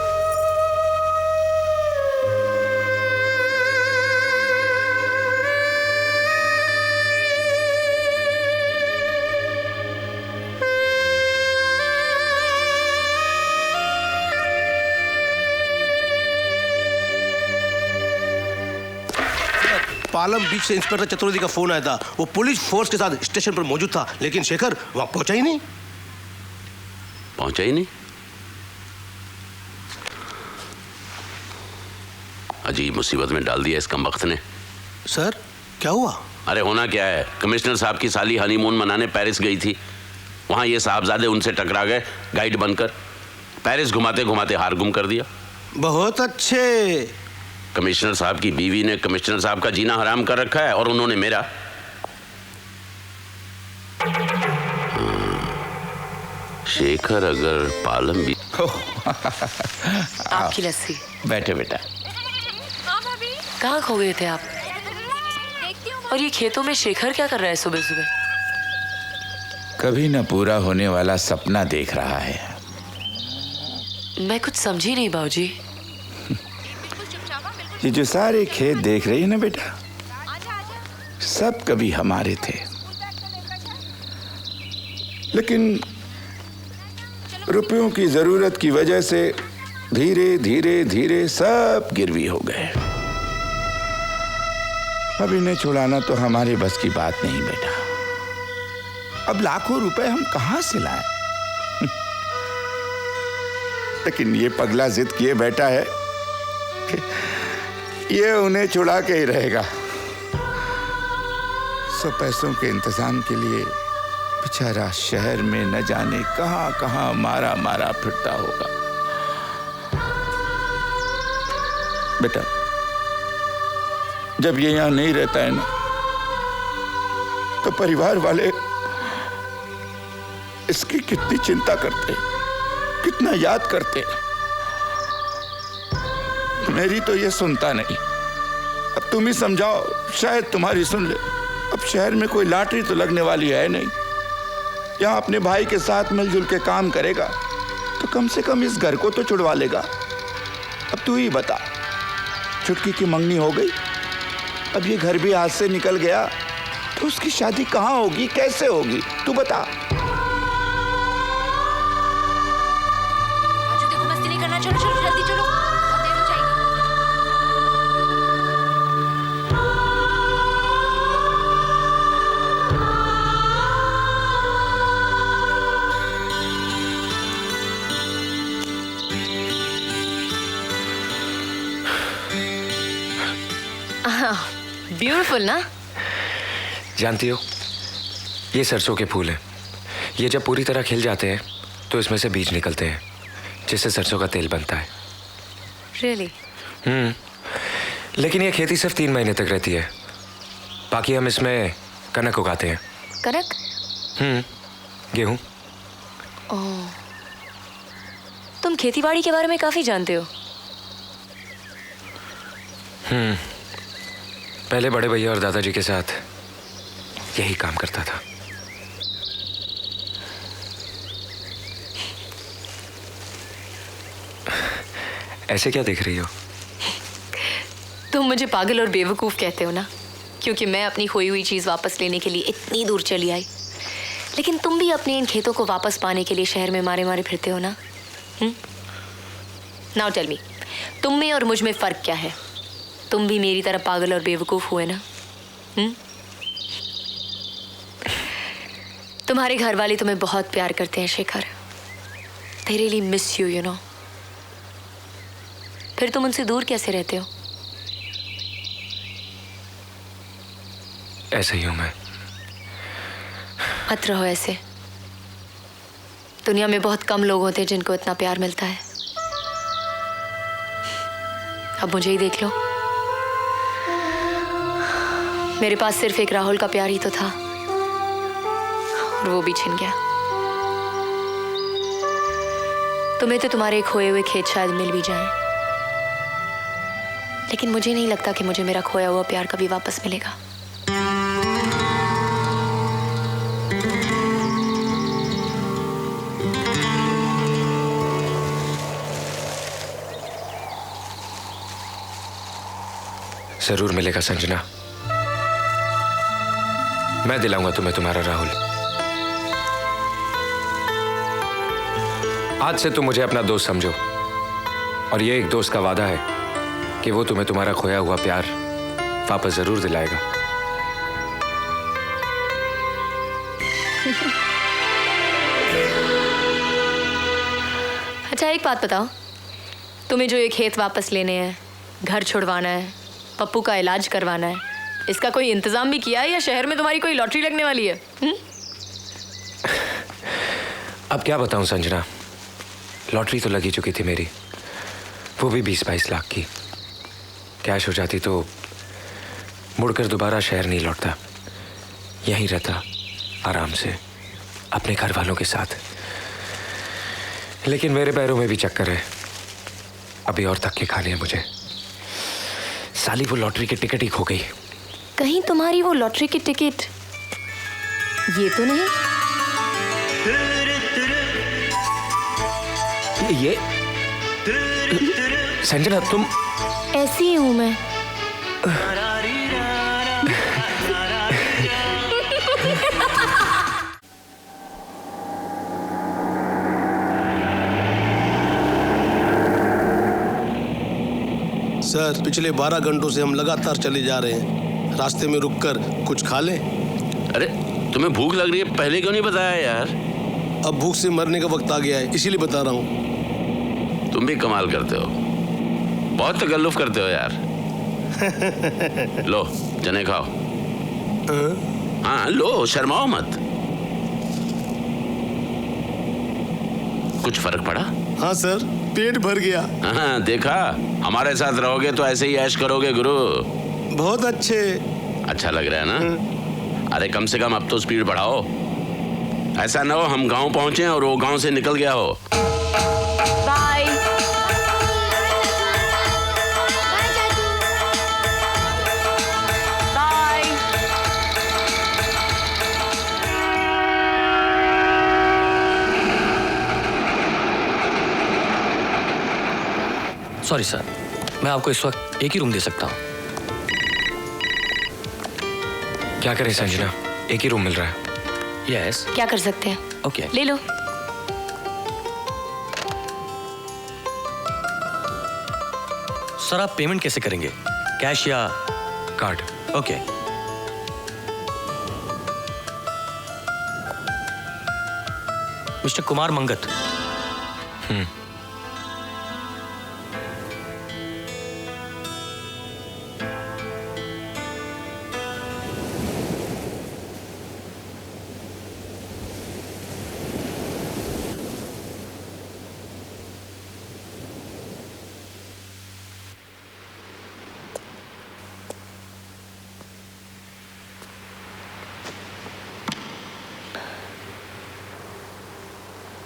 पालम बीच से इंस्पेक्टर चतुर्वेदी का फोन आया था। वो पुलिस फोर्स के साथ स्टेशन पर मौजूद था, लेकिन शेखर वहां पहुंचा ही नहीं। पहुंचा ही नहीं? अजीब मुसीबत में डाल दिया इस कमबख्त ने। सर, क्या हुआ? अरे होना क्या है, कमिश्नर साहब की साली हनीमून मनाने पेरिस गई थी। वहां ये साहबजादे उनसे टकरा गए गाइड बनकर। पेरिस घुमाते घुमाते हार गुम कर दिया। बहुत अच्छे। कमिश्नर साहब की बीवी ने कमिश्नर साहब का जीना हराम कर रखा है और उन्होंने मेरा। शेखर अगर पालम भी आपकी लस्सी। बैठे बेटा। कहाँ खो गए थे आप? और ये खेतों में शेखर क्या कर रहा है सुबह सुबह? कभी न पूरा होने वाला सपना देख रहा है। मैं कुछ समझी नहीं बाबूजी। ये जो सारे खेत देख रही है ना बेटा, सब कभी हमारे थे, लेकिन रुपयों की जरूरत की वजह से धीरे धीरे धीरे सब गिरवी हो गए। अब इन्हें छुड़ाना तो हमारे बस की बात नहीं बेटा। अब लाखों रुपए हम कहां से लाएं? लेकिन ये पगला जिद किए बैठा है कि ये उन्हें छुड़ा के ही रहेगा। सो पैसों के इंतजाम के लिए बेचारा शहर में न जाने कहां कहां मारा मारा फिरता होगा। बेटा, जब ये यहां नहीं रहता है ना, तो परिवार वाले इसकी कितनी चिंता करते, कितना याद करते। मेरी तो ये सुनता नहीं। अब तुम ही समझाओ, शायद तुम्हारी सुन ले। अब शहर में कोई लॉटरी तो लगने वाली है नहीं। यहाँ अपने भाई के साथ मिलजुल के काम करेगा तो कम से कम इस घर को तो छुड़वा लेगा। अब तू ही बता, छुटकी की मंगनी हो गई, अब ये घर भी हाथ से निकल गया, तो उसकी शादी कहाँ होगी, कैसे होगी, तू बता। देखो मस्ती नहीं करना, चलो चलो जल्दी चलो, बहुत देर हो जाएगी। ब्यूटीफुल ना? जानती हो, ये सरसों के फूल हैं। ये जब पूरी तरह खिल जाते हैं तो इसमें से बीज निकलते हैं, जिससे सरसों का तेल बनता है। Really? लेकिन ये खेती सिर्फ 3 महीने तक रहती है। बाकी हम इसमें कनक उगाते हैं। कनक? गेहूं। ओह, तुम खेतीबाड़ी के बारे में काफी जानते हो। पहले बड़े भैया और दादाजी के साथ यही काम करता था। ऐसे क्या देख रही हो? तुम मुझे पागल और बेवकूफ कहते हो ना, क्योंकि मैं अपनी खोई हुई चीज वापस लेने के लिए इतनी दूर चली आई, लेकिन तुम भी अपने इन खेतों को वापस पाने के लिए शहर में मारे मारे फिरते हो ना। नाउ टेल मी, तुम में और मुझ में फर्क क्या है? तुम भी मेरी तरह पागल और बेवकूफ हुए ना? तुम्हारे घर वाले तुम्हें बहुत प्यार करते हैं Shekhar. They really miss you, you know. फिर तुम उनसे दूर कैसे रहते हो? ऐसे ही हूं मैं। मत रहो ऐसे। दुनिया में बहुत कम लोग होते हैं जिनको इतना प्यार मिलता है। अब मुझे ही देख लो, मेरे पास सिर्फ एक राहुल का प्यार ही तो था, और वो भी छिन गया। तुम्हें तो तुम्हारे खोए हुए खेत शायद मिल भी जाएं, लेकिन मुझे नहीं लगता कि मुझे मेरा खोया हुआ प्यार कभी वापस मिलेगा। जरूर मिलेगा संजना। मैं दिलाऊंगा तुम्हें तुम्हारा राहुल। आज से तुम मुझे अपना दोस्त समझो, और ये एक दोस्त का वादा है कि वो तुम्हें तुम्हारा खोया हुआ प्यार वापस जरूर दिलाएगा। अच्छा, एक बात बताओ, तुम्हें जो ये खेत वापस लेने हैं, घर छुड़वाना है, पप्पू का इलाज करवाना है, इसका कोई इंतजाम भी किया है या शहर में तुम्हारी कोई लॉटरी लगने वाली है? अब क्या बताऊं संजना, लॉटरी तो लगी चुकी थी मेरी, वो भी 20-22 लाख की। कैश हो जाती तो मुड़कर दोबारा शहर नहीं लौटता, यहीं रहता आराम से अपने घर वालों के साथ। लेकिन मेरे पैरों में भी चक्कर है। अभी और धक्के खाने हैं मुझे। साली वो लॉटरी की टिकट ही खो गई। कहीं तुम्हारी वो लॉटरी की टिकट ये तो नहीं? ये संजना तुम? ऐसी ही हूं मैं। सर पिछले 12 घंटों से हम लगातार चले जा रहे हैं। रास्ते में रुककर कुछ खा लें? अरे तुम्हें भूख लग रही है, पहले क्यों नहीं बताया यार? अब भूख से मरने का वक्त आ गया है, इसीलिए बता रहा हूँ। तुम भी कमाल करते हो, बहुत तकल्लुफ करते हो यार। लो चने खाओ। हाँ लो, शर्माओ मत। कुछ फर्क पड़ा? हाँ सर, पेट भर गया। हाँ देखा, हमारे साथ रहोगे तो ऐसे ही ऐश करोगे गुरु। बहुत अच्छे। अच्छा लग रहा है ना? अरे कम से कम अब तो स्पीड बढ़ाओ। ऐसा ना हो हम गांव पहुंचे और वो गांव से निकल गया हो। बाय। बाय। सॉरी सर, मैं आपको इस वक्त एक ही रूम दे सकता हूँ। क्या करें संजना, एक ही रूम मिल रहा है। यस। क्या कर सकते हैं? ओके। ले लो। सर आप पेमेंट कैसे करेंगे, कैश या card? Okay. Mister Kumar Mangat.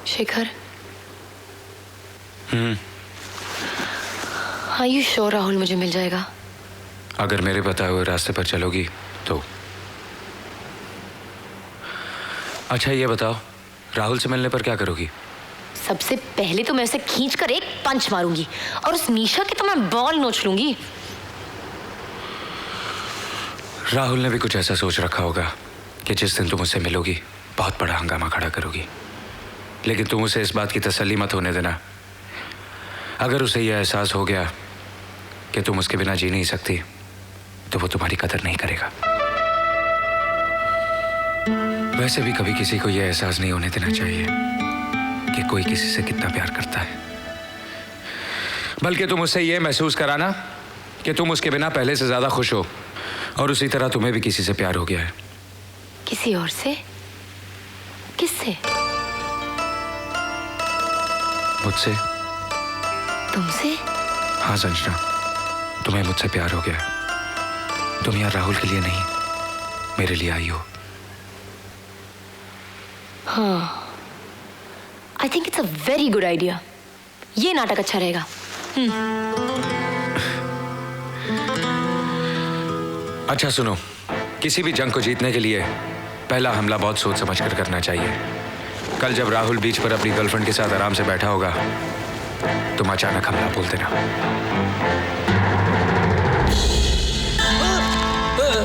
Shekhar, हाँ यू श्योर राहुल मुझे मिल जाएगा? अगर मेरे बताए हुए रास्ते पर चलोगी तो। अच्छा ये बताओ, राहुल से मिलने पर क्या करोगी? सबसे पहले तो मैं उसे खींच कर एक पंच मारूंगी और उस निशा के तो मैं बॉल नोच लूंगी। राहुल ने भी कुछ ऐसा सोच रखा होगा कि जिस दिन तुम उससे मिलोगी बहुत बड़ा हंगामा खड़ा करोगी। लेकिन तुम उसे इस बात की तसल्ली मत होने देना। अगर उसे यह एहसास हो गया कि तुम उसके बिना जी नहीं सकती तो वो तुम्हारी कदर नहीं करेगा। वैसे भी कभी किसी को यह एहसास नहीं होने देना चाहिए कि कोई किसी से कितना प्यार करता है। बल्कि तुम उससे यह महसूस कराना कि तुम उसके बिना पहले से ज्यादा खुश हो और उसी तरह तुम्हें भी किसी से प्यार हो गया है। किसी और से? किससे? मुझसे। तुमसे? हाँ संजना, तुम्हें मुझसे प्यार हो गया। तुम यहाँ राहुल के लिए नहीं, मेरे लिए आई हो। हाँ, I think it's a very good idea. ये नाटक अच्छा रहेगा। अच्छा सुनो, किसी भी जंग को जीतने के लिए पहला हमला बहुत सोच समझ कर करना चाहिए। कल जब राहुल बीच पर अपनी गर्लफ्रेंड के साथ आराम से बैठा होगा तुम अचानक हमला बोल देना।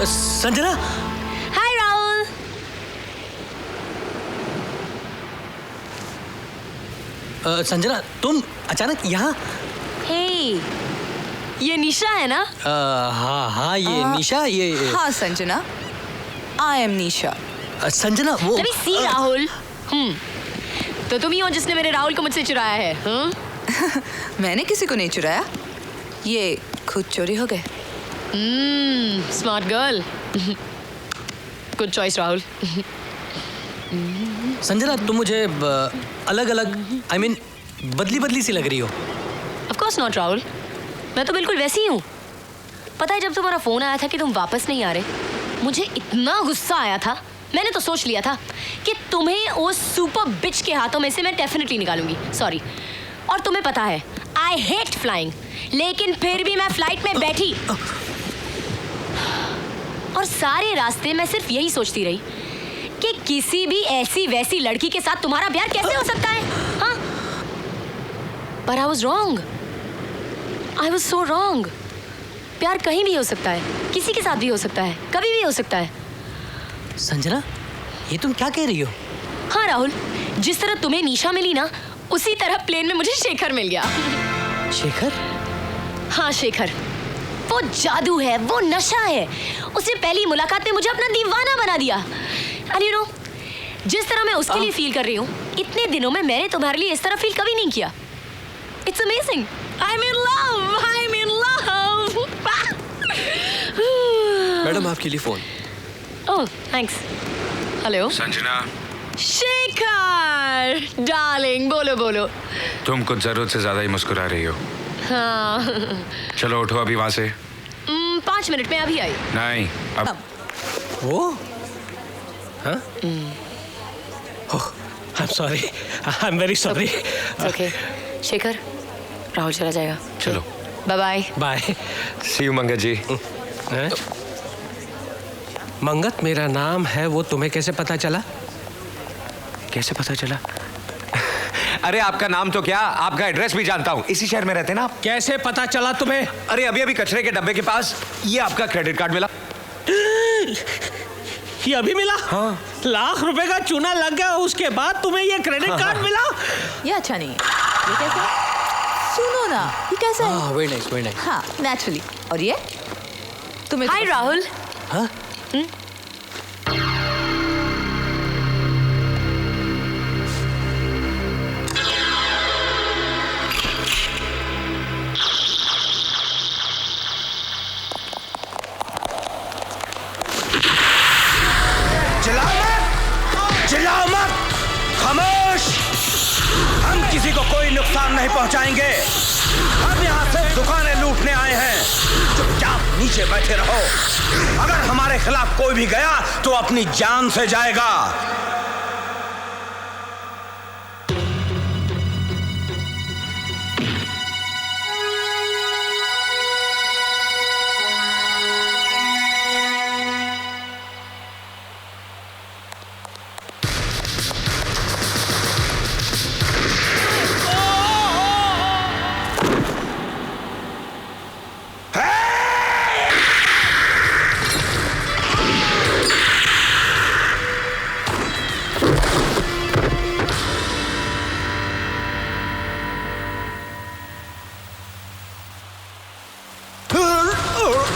संजना। हाय राहुल। संजना तुम अचानक यहाँ? हे, ये निशा है ना? हाँ हाँ ये निशा। ये हाँ संजना, आई एम निशा। संजना वो सी राहुल। तो तुम ही हो जिसने मेरे राहुल को मुझसे चुराया है? मैंने किसी को नहीं चुराया, ये खुद चोरी हो गए। Smart girl. Good choice Rahul. Sanjana तुम मुझे अलग अलग आई मीन बदली बदली सी लग रही हो। ऑफ कोर्स नॉट राहुल, मैं तो बिल्कुल वैसी ही हूँ। पता है जब तुम्हारा फोन आया था कि तुम वापस नहीं आ रहे, मुझे इतना गुस्सा आया था मैंने तो सोच लिया था कि तुम्हें उस सुपर बिच के हाथों में से मैं डेफिनेटली निकालूंगी। सॉरी। और तुम्हें पता है आई हेट फ्लाइंग, लेकिन फिर भी मैं फ्लाइट में बैठी और सारे रास्ते मैं सिर्फ यही सोचती रही कि किसी भी ऐसी वैसी लड़की के साथ तुम्हारा प्यार कैसे हो सकता है। हाँ, पर I was wrong. I was so wrong. प्यार कहीं भी हो सकता है, किसी के साथ भी हो सकता है, कभी भी हो सकता है। संजना, ये तुम क्या कह रही हो? हाँ राहुल, जिस तरह तुम्हें निशा मिली ना, उसी तरह प्लेन में मुझे शेखर मिल गया। शेखर? हाँ शेखर, वो जादू है, वो नशा है। उससे पहली मुलाकात ने मुझे अपना दीवाना बना दिया। एंड यू नो, जिस तरह मैं उसके लिए फील कर रही हूँ, इतने दिनों में मैंने तुम्हारे लिए इस तरह फील कभी नहीं किया। It's amazing. I am in love, I am in love. Madam आपके लिए फोन। ओह thanks. Hello Sanjana. Shekhar darling, बोलो बोलो। तुम कुछ जरूरत से ज्यादा ही मुस्कुरा रही हो। हाँ। चलो उठो अभी वहां से। 5 मिनट में अभी आई। नहीं अब। वो हाँ? I'm sorry. I'm very sorry. Okay. Shekhar, Rahul चला जाएगा। चलो। Bye bye. Bye. See you Mangat ji. Mangat मेरा नाम है, वो तुम्हें कैसे पता चला? कैसे पता चला? अरे आपका नाम तो क्या, आपका एड्रेस भी जानता हूँ। इसी शहर में रहते ना आप। कैसे पता चला तुम्हें? अरे अभी अभी कचरे के डब्बे के पास ये आपका क्रेडिट कार्ड मिला। ये अभी मिला? हाँ। लाख रुपए का चूना लग गया, उसके बाद तुम्हें ये क्रेडिट कार्ड मिला? ये अच्छा नहीं है। ये कैसा है? सुनो ना, ये कैसा है? Very nice, very nice. हाँ, नेचुरली। और ये तुम्हें? हाय राहुल। हाँ? चिल्लाओ मत, खामोश। हम किसी को कोई नुकसान नहीं पहुंचाएंगे। हम यहाँ सिर्फ दुकानें लूटने आए हैं। चुपचाप नीचे बैठे रहो। अगर हमारे खिलाफ कोई भी गया तो अपनी जान से जाएगा।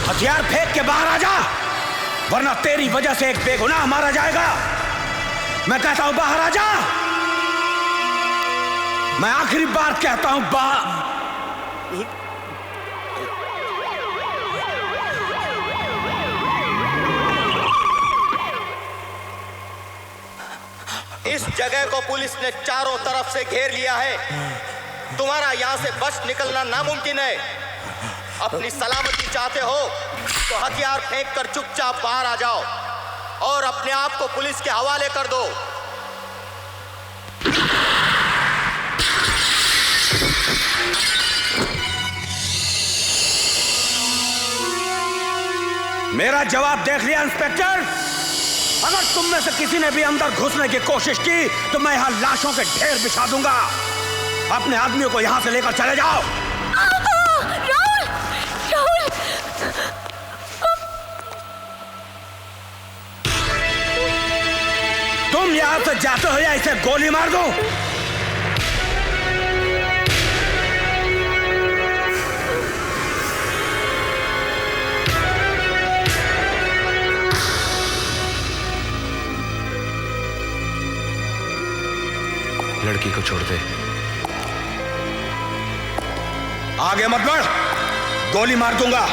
हथियार फेंक के बाहर आ जा, वरना तेरी वजह से एक बेगुनाह मारा जाएगा। मैं कहता हूं बाहर आ जा। मैं आखिरी बार कहता हूं इस जगह को पुलिस ने चारों तरफ से घेर लिया है। तुम्हारा यहां से बच निकलना नामुमकिन है। अपनी सलामती चाहते हो तो हथियार फेंक कर चुपचाप बाहर आ जाओ और अपने आप को पुलिस के हवाले कर दो। मेरा जवाब देख लिया इंस्पेक्टर। अगर तुम में से किसी ने भी अंदर घुसने की कोशिश की तो मैं यहां लाशों के ढेर बिछा दूंगा। अपने आदमियों को यहां से लेकर चले जाओ। राहुल, राहुल। तुम यहां से जाते हो या इसे गोली मार दो? लड़की को छोड़ दे। आगे मत बढ़, गोली मार दूंगा।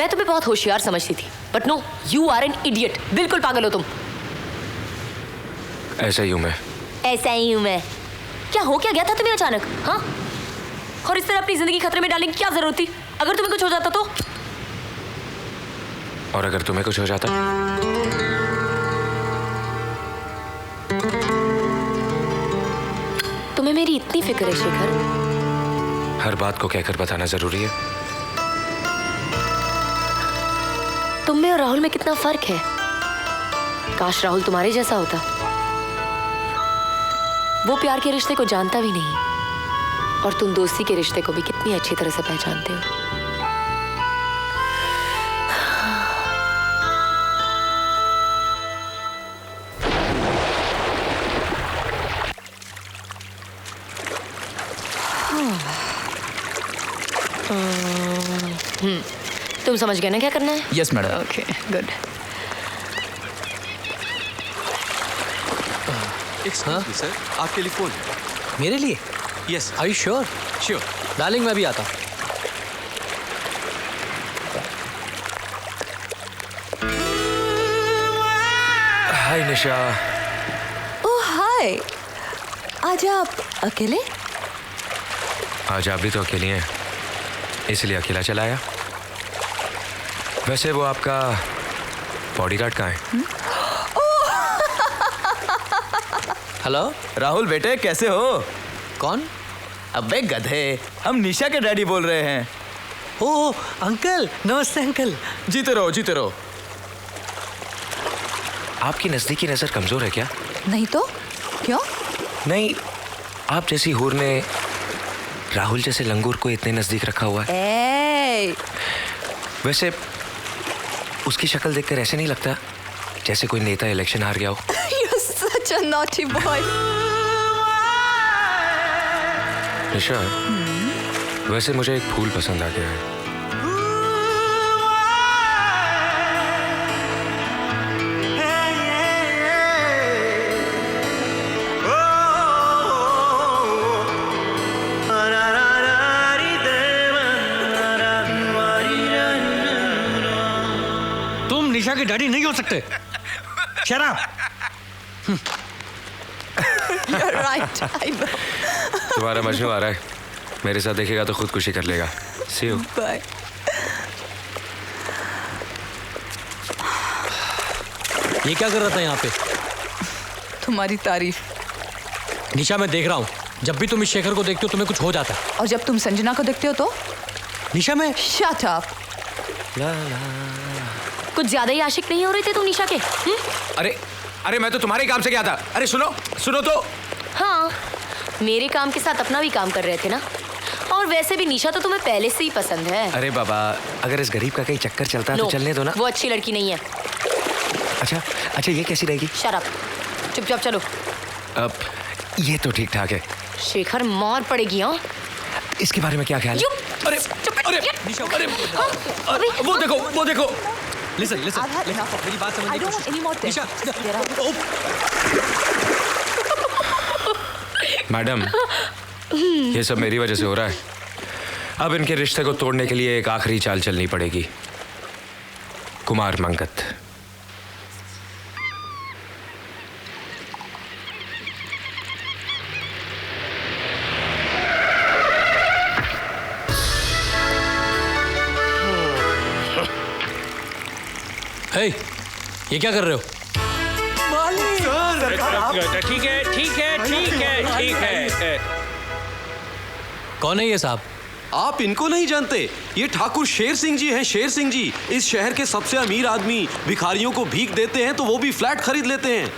मैं तुम्हें बहुत होशियार समझती थी, but no, you are an idiot. बिल्कुल पागल हो तुम। ऐसा ही हूं मैं। ऐसा ही हूं मैं। क्या हो क्या गया था तुम्हें अचानक? हाँ, और इस तरह अपनी जिंदगी खतरे में डालने की क्या जरूरत थी? अगर तुम्हें कुछ हो जाता तो? और अगर तुम्हें कुछ हो जाता? तुम्हें मेरी इतनी फिक्र है शेखर? हर बात को कहकर बताना जरूरी है? तुम में और राहुल में कितना फर्क है। काश राहुल तुम्हारे जैसा होता। वो प्यार के रिश्ते को जानता भी नहीं, और तुम दोस्ती के रिश्ते को भी कितनी अच्छी तरह से पहचानते हो। तुम समझ गए ना क्या करना है? Yes madam. Okay, good. Excuse me sir, आपके लिए फोन। मेरे लिए? Yes. Are you sure? Sure. Darling, मैं भी आता। हाय निशा। ओह हाय, आज आप अकेले? आज आप भी तो अकेली हैं, इसलिए अकेला चला आया। वैसे वो आपका बॉडीगार्ड कहाँ है? हेलो राहुल बेटे, कैसे हो? कौन? अबे गधे, हम निशा के डैडी बोल रहे हैं। ओह अंकल, नमस्ते अंकल। जीते रहो जीते रहो। आपकी नजदीकी नजर कमजोर है क्या? नहीं तो क्यों? नहीं, आप जैसी हूर ने राहुल जैसे लंगूर को इतने नजदीक रखा हुआ है। वैसे उसकी शक्ल देखकर ऐसे नहीं लगता जैसे कोई नेता इलेक्शन हार गया हो। You're such a naughty boy. निशा, वैसे मुझे एक फूल पसंद आ गया है। निशा के डैडी नहीं हो सकते। शराब। You're right, I know. तुम्हारा मजनू आ रहा है, मेरे साथ देखेगा तो खुदकुशी कर लेगा। See you. Bye. ये क्या कर रहा था यहाँ पे? तुम्हारी तारीफ। निशा, मैं देख रहा हूँ, जब भी तुम इस शेखर को देखते हो तुम्हें कुछ हो जाता है। और जब तुम संजना को देखते हो तो? निशा, मैं Shut up. कुछ ज्यादा ही आशिक नहीं हो रहे थे तुम निशा के? अरे मैं तो तुम्हारे काम से गया था। अरे सुनो तो। हाँ, मेरे काम के साथ अपना भी काम कर रहे थे ना। और वैसे भी निशा तो तुम्हें पहले से ही पसंद है। अरे बाबा, अगर इस गरीब का कहीं चक्कर चलता है तो चलने दो ना। वो अच्छी लड़की नहीं है। अच्छा, ये कैसी रहेगी? शराब, चुपचाप चलो। अब ये तो ठीक ठाक है। शेखर, मार पड़ेगी। हाँ, इसके बारे में क्या ख्याल है? अरे वो देखो। लिसन, मेरी बात समझने की कोशिश। मैडम, ये सब मेरी वजह से हो रहा है। अब इनके रिश्ते को तोड़ने के लिए एक आखिरी चाल चलनी पड़ेगी। कुमार मंगत। हे, ये क्या कर रहे हो? ठीक है। कौन है ये साहब? आप इनको नहीं जानते? ये ठाकुर शेर सिंह जी हैं। शेर सिंह जी इस शहर के सबसे अमीर आदमी। भिखारियों को भीख देते हैं तो वो भी फ्लैट खरीद लेते हैं।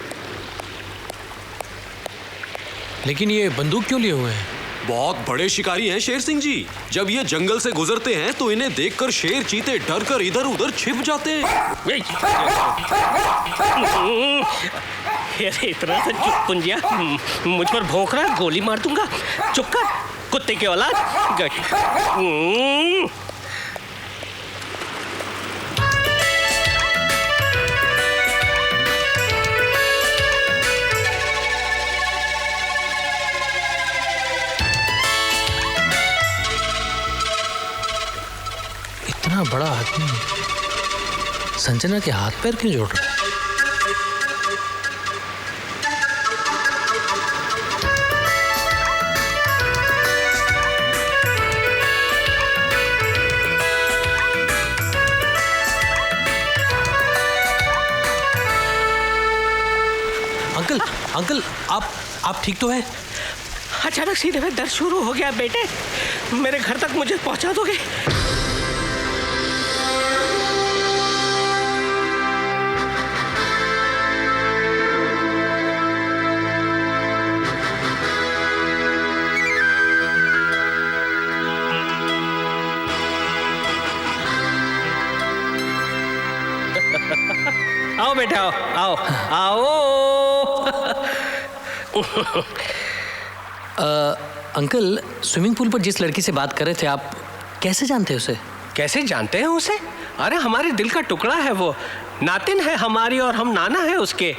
लेकिन ये बंदूक क्यों लिए हुए हैं? बहुत बड़े शिकारी हैं शेर सिंह जी। जब ये जंगल से गुजरते हैं तो इन्हें देखकर शेर चीते डर कर इधर उधर छिप जाते हैं। अरे इतना सा चुप पुंजिया, मुझ पर भौंक रहा है, गोली मार दूंगा। चुप कर, कुत्ते की औलाद। इतना बड़ा आदमी संजना के हाथ पैर क्यों जोड़ रहे हैं? अंकल अंकल आप ठीक तो हैं? अचानक सीने में दर्द शुरू हो गया बेटे, मेरे घर तक मुझे पहुंचा दोगे? आओ बेटा आओ आओ अंकल, स्विमिंग पूल पर जिस लड़की से बात कर रहे थे आप कैसे जानते हैं उसे? कैसे जानते हैं उसे? अरे हमारे दिल का टुकड़ा है वो, नातिन है हमारी और हम नाना है उसके।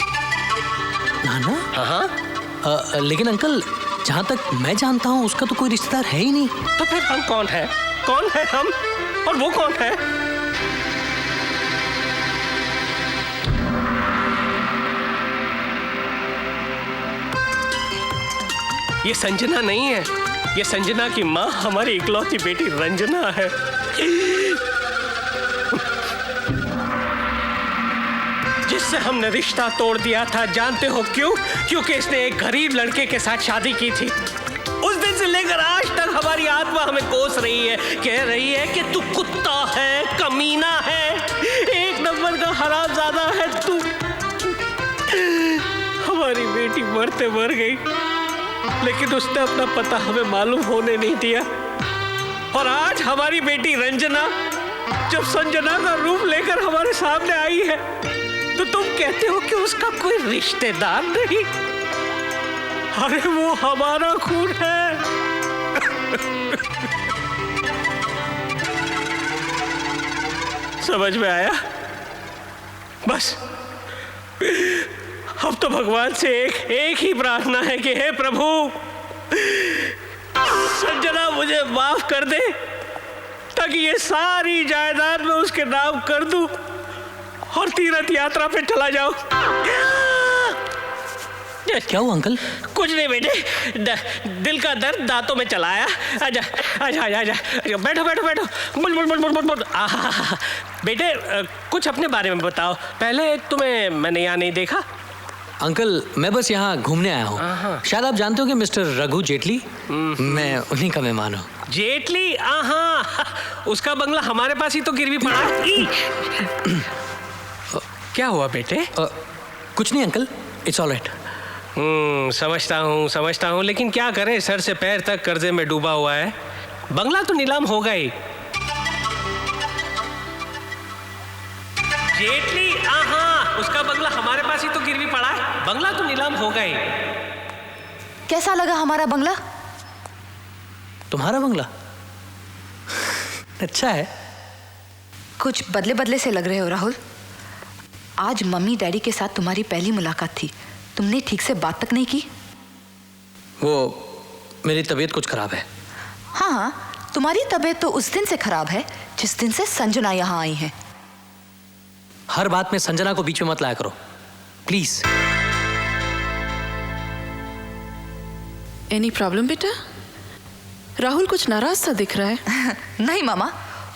नाना? हाँ। लेकिन अंकल, जहाँ तक मैं जानता हूँ उसका तो कोई रिश्तेदार है ही नहीं। तो फिर हम कौन है? कौन है हम और वो कौन है? ये संजना नहीं है, ये संजना की माँ हमारी इकलौती बेटी रंजना है। जिससे हमने रिश्ता तोड़ दिया था, जानते हो क्यों? क्योंकि इसने एक गरीब लड़के के साथ शादी की थी। उस दिन से लेकर आज तक हमारी आत्मा हमें कोस रही है, कह रही है कि तू कुत्ता है, कमीना है, एक नंबर का हरामजादा है तू। हमारी बेटी मरते मर गई, लेकिन उसने अपना पता हमें मालूम होने नहीं दिया। और आज हमारी बेटी रंजना जब संजना का रूप लेकर हमारे सामने आई है, तो तुम कहते हो कि उसका कोई रिश्तेदार नहीं? अरे वो हमारा खून है। समझ में आया? बस अब तो भगवान से एक ही प्रार्थना है कि हे प्रभु, संजना मुझे माफ कर दे, ताकि ये सारी जायदाद मैं उसके नाम कर दूं और तीर्थ यात्रा पे चला जाऊं। क्या हुआ अंकल? कुछ नहीं बेटे, दिल का दर्द दांतों में चला आया। आजा आजा आजा आजा, बैठो बैठो बैठो, बोल बोल बोल बोल बोल। बेटे कुछ अपने बारे में बताओ, पहले तुम्हें मैंने यहाँ नहीं देखा। अंकल, मैं बस यहाँ घूमने आया हूँ। शायद आप जानते हो कि मिस्टर रघु जेटली, मैं उन्हीं का मेहमान हूँ। जेटली? उसका बंगला हमारे पास ही तो गिरवी पड़ा। क्या हुआ बेटे? कुछ नहीं अंकल, इट्स ऑल राइट। समझता हूँ, लेकिन क्या करें, सर से पैर तक कर्जे में डूबा हुआ है। बंगला तो नीलाम होगा ही। जेटली? उसका बंगला हमारे पास ही तो गिरवी पड़ा है, बंगला तो नीलाम होगा ही। कैसा लगा हमारा बंगला? तुम्हारा बंगला अच्छा है। कुछ बदले बदले से लग रहे हो राहुल। आज मम्मी डैडी के साथ तुम्हारी पहली मुलाकात थी, तुमने ठीक से बात तक नहीं की। वो मेरी तबीयत कुछ खराब है। हाँ, तुम्हारी तबीयत तो उस दिन से खराब है जिस दिन से संजना यहाँ आई है। हर बात में संजना को बीच में मत लाया करो प्लीज। एनी प्रॉब्लम बेटा? राहुल कुछ नाराज सा दिख रहा है। नहीं मामा,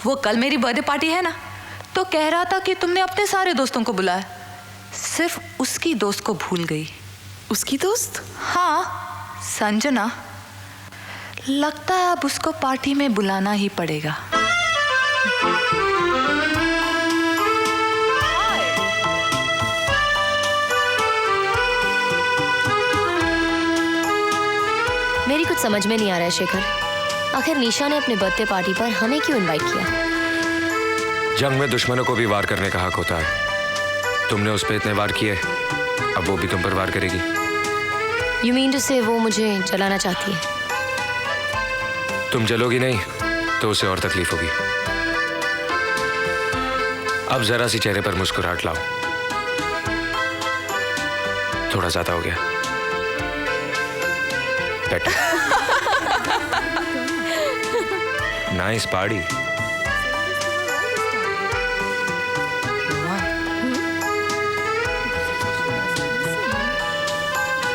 वो कल मेरी बर्थडे पार्टी है ना, तो कह रहा था कि तुमने अपने सारे दोस्तों को बुलाया, सिर्फ उसकी दोस्त को भूल गई। उसकी दोस्त? हाँ, संजना। लगता है अब उसको पार्टी में बुलाना ही पड़ेगा। मेरी कुछ समझ में नहीं आ रहा है शेखर, आखिर निशा ने अपने बर्थडे पार्टी पर हमें क्यों इनवाइट किया? जंग में दुश्मनों को भी वार करने का हक होता है। तुमने उस पे इतने वार किए, अब वो भी तुम पर वार करेगी। You mean to say वो मुझे जलाना चाहती है? तुम जलोगी नहीं तो उसे और तकलीफ होगी। अब जरा सी चेहरे पर मुस्कुराहट लाओ, थोड़ा ज्यादा हो गया। Nice party.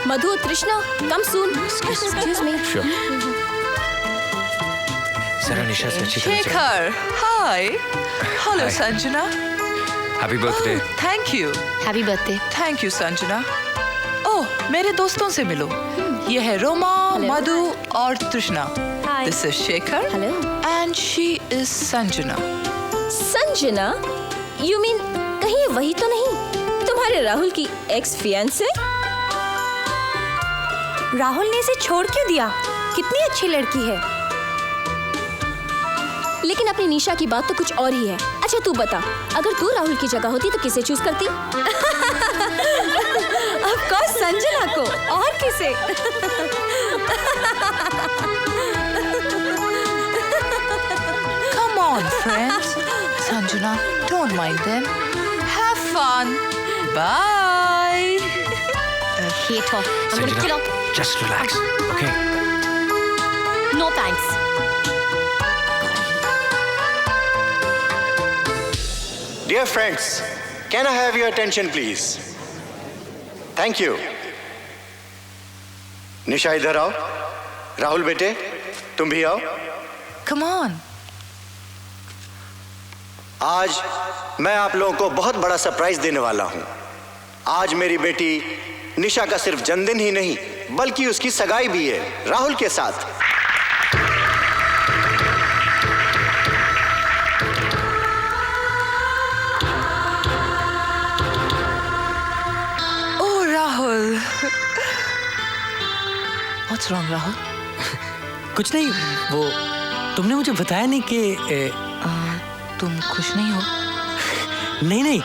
मधु, तृष्णा, कम सून। Excuse me. जरा निशा से अच्छी तरह से। Shekhar, hi. Hello Hi. Sanjana. Happy birthday. Thank you. Happy birthday. Thank you Sanjana. Oh, मेरे दोस्तों से मिलो। ये है रोमा, मधु और तृष्णा। This is Shekhar. Hello. And she is Sanjana. Sanjana? You mean कहीं ये वही तो नहीं तुम्हारे राहुल की एक्स फियांसे? राहुल ने इसे छोड़ क्यों दिया? कितनी अच्छी लड़की है। लेकिन अपनी निशा की बात तो कुछ और ही है। अच्छा तू बता, अगर तू राहुल की जगह होती तो किसे चूज करती? ऑफ कोर्स संजना को, और किसे? Come on, friends. Sanjana, don't mind them. Have fun. Bye. hate her. I'm gonna kill her. Just relax, okay? No thanks. Dear friends, can I have your attention please? Thank you. निशा इधर आओ। राहुल बेटे, तुम भी आओ। Come on. आज मैं आप लोगों को बहुत बड़ा सरप्राइज देने वाला हूं। आज मेरी बेटी निशा का सिर्फ जन्मदिन ही नहीं बल्कि उसकी सगाई भी है राहुल के साथ। Oh, Rahul. What's wrong, Rahul? कुछ नहीं, वो तुमने मुझे बताया नहीं कि तुम खुश नहीं हो? नहीं नहीं,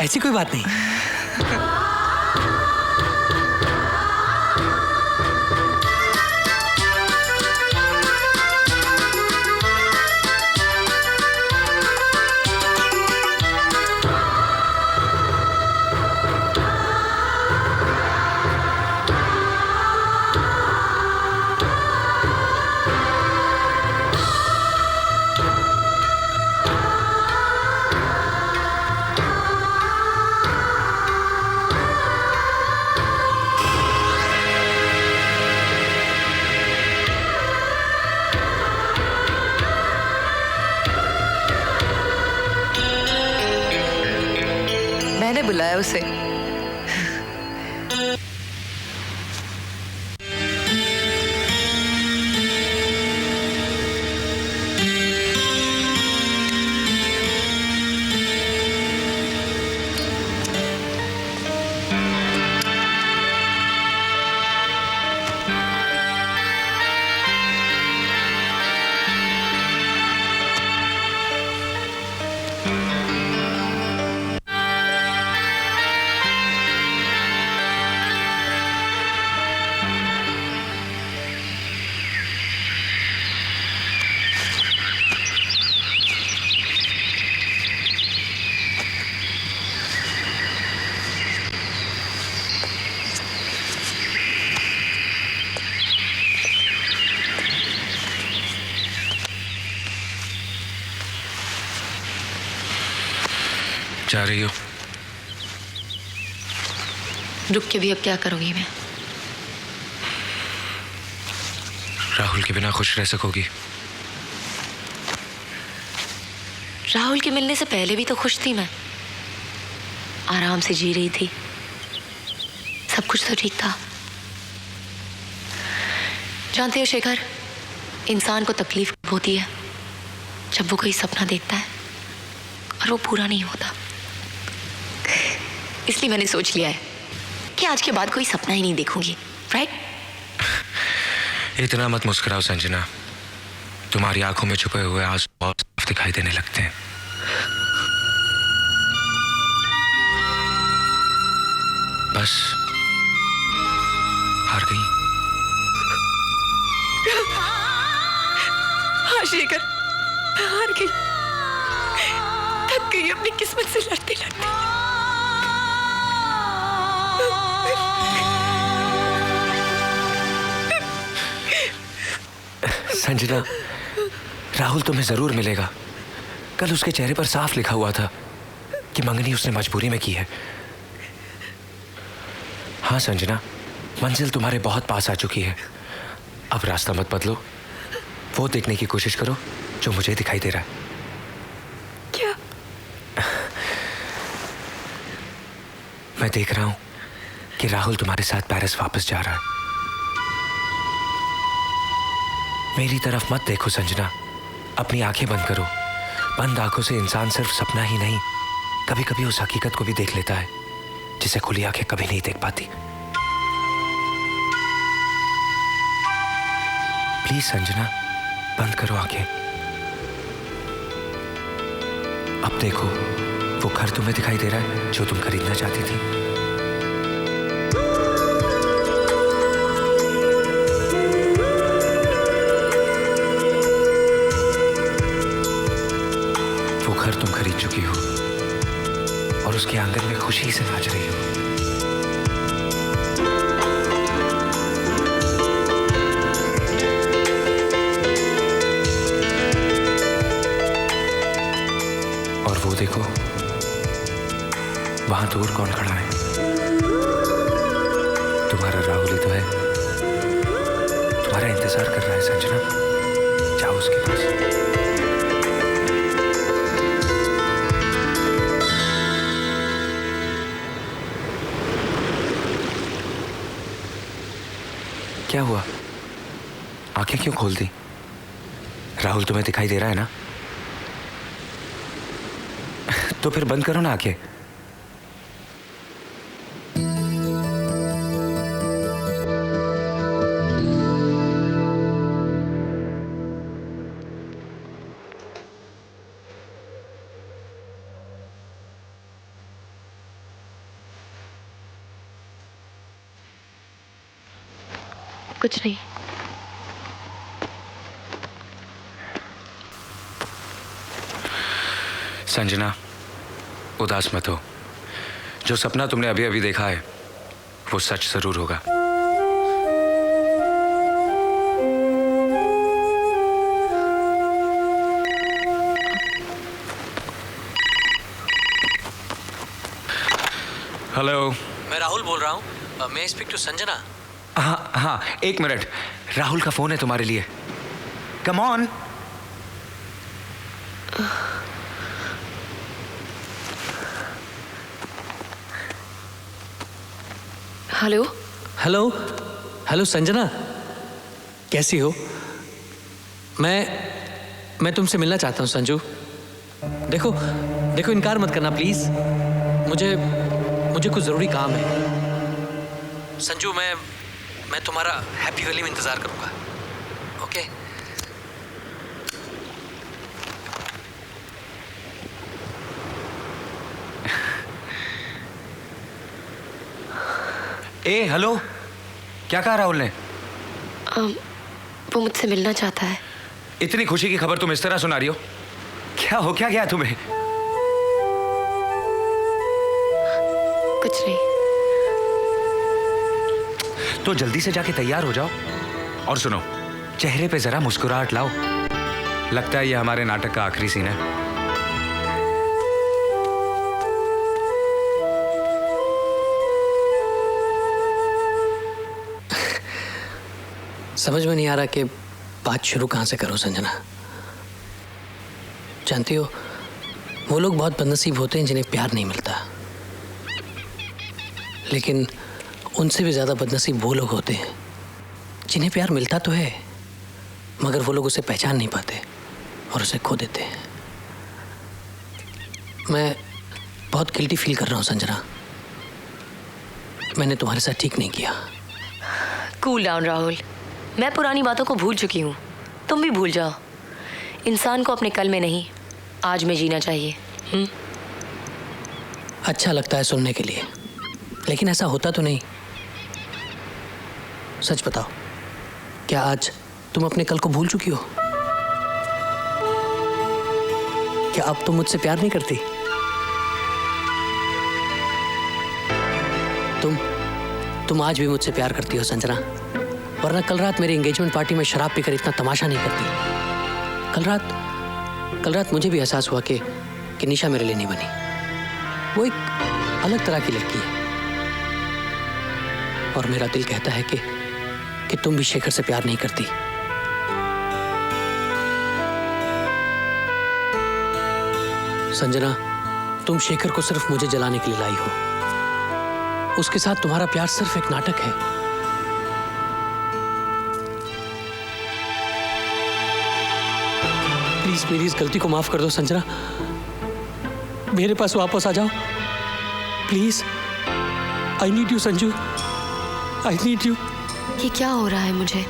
ऐसी कोई बात नहीं। मैंने बुलाया उसे। जा रही हो? रुक के भी अब क्या करूंगी मैं? राहुल के बिना खुश रह सकोगी? राहुल के मिलने से पहले भी तो खुश थी मैं। आराम से जी रही थी, सब कुछ तो ठीक था। जानते हो शेखर, इंसान को तकलीफ होती है जब वो कोई सपना देखता है और वो पूरा नहीं होता। इसलिए मैंने सोच लिया है कि आज के बाद कोई सपना ही नहीं देखूंगी। राइट? इतना मत मुस्कुराओ संजना, तुम्हारी आंखों में छुपे हुए आंसू बहुत साफ दिखाई देने लगते हैं। बस हार गई? हाँ शेखर, मैं हार गई, थक गई अपनी किस्मत से लड़ते लड़ते। संजना, राहुल तुम्हें जरूर मिलेगा। कल उसके चेहरे पर साफ लिखा हुआ था कि मंगनी उसने मजबूरी में की है। हाँ संजना, मंजिल तुम्हारे बहुत पास आ चुकी है। अब रास्ता मत बदलो, वो देखने की कोशिश करो जो मुझे दिखाई दे रहा है। क्या? मैं देख रहा हूं कि राहुल तुम्हारे साथ पेरिस वापस जा रहा है। मेरी तरफ मत देखो संजना, अपनी आंखें बंद करो। बंद आंखों से इंसान सिर्फ सपना ही नहीं, कभी कभी उस हकीकत को भी देख लेता है जिसे खुली आंखें कभी नहीं देख पाती। प्लीज संजना, बंद करो आंखें। अब देखो, वो घर तुम्हें दिखाई दे रहा है जो तुम खरीदना चाहती थी। वो घर तुम खरीद चुकी हो और उसके आंगन में खुशी से नाच रही हो। और वो देखो, वहां दूर कौन खड़ा है? तुम्हारा राहुल ही तो है। तुम्हारा इंतजार कर रहा है संजना, जाओ उसके पास। क्या हुआ? आंखें क्यों खोल दी? राहुल तुम्हें दिखाई दे रहा है ना? तो फिर बंद करो ना आंखें। कुछ नहीं। संजना, उदास मत हो। जो सपना तुमने अभी अभी देखा है वो सच जरूर होगा। हेलो, मैं राहुल बोल रहा हूँ। मैं स्पीक टू संजना। हाँ हाँ, एक मिनट। राहुल का फोन है तुम्हारे लिए। Come on. Hello. Hello hello Sanjana, कैसी हो? मैं तुमसे मिलना चाहता हूँ संजू। देखो देखो, इनकार मत करना प्लीज। मुझे कुछ जरूरी काम है संजू। मैं तुम्हारा हैप्पी वैली में इंतजार करूंगा। ओके? ए हेलो, क्या कहा राहुल ने? वो मुझसे मिलना चाहता है। इतनी खुशी की खबर तुम इस तरह सुना रही हो? क्या हो क्या गया तुम्हें? कुछ नहीं। तो जल्दी से जाके तैयार हो जाओ और सुनो, चेहरे पे जरा मुस्कुराहट लाओ। लगता है ये हमारे नाटक का आखिरी सीन है। समझ में नहीं आ रहा कि बात शुरू कहाँ से करूं संजना। जानती हो, वो लोग बहुत बदनसीब होते हैं जिन्हें प्यार नहीं मिलता, लेकिन उनसे भी ज़्यादा बदनसीब वो लोग होते हैं जिन्हें प्यार मिलता तो है मगर वो लोग उसे पहचान नहीं पाते और उसे खो देते हैं। मैं बहुत गिल्टी फील कर रहा हूँ संजना। मैंने तुम्हारे साथ ठीक नहीं किया। कूल डाउन राहुल, मैं पुरानी बातों को भूल चुकी हूँ, तुम भी भूल जाओ। इंसान को अपने कल में नहीं, आज में जीना चाहिए। अच्छा लगता है सुनने के लिए, लेकिन ऐसा होता तो नहीं। सच बताओ, क्या आज तुम अपने कल को भूल चुकी हो? क्या अब तुम मुझसे प्यार नहीं करती? तुम आज भी मुझसे प्यार करती हो संजना, वरना कल रात मेरी एंगेजमेंट पार्टी में शराब पीकर इतना तमाशा नहीं करती। कल रात मुझे भी एहसास हुआ कि निशा मेरे लिए नहीं बनी। वो एक अलग तरह की लड़की है। और मेरा दिल कहता है कि तुम भी शेखर से प्यार नहीं करती। संजना, तुम शेखर को सिर्फ मुझे जलाने के लिए लाई हो। उसके साथ तुम्हारा प्यार सिर्फ एक नाटक है। प्लीज मेरी इस गलती को माफ कर दो संजना। मेरे पास वापस आ जाओ please. I need you Sanju, I need you. ये क्या हो रहा है मुझे?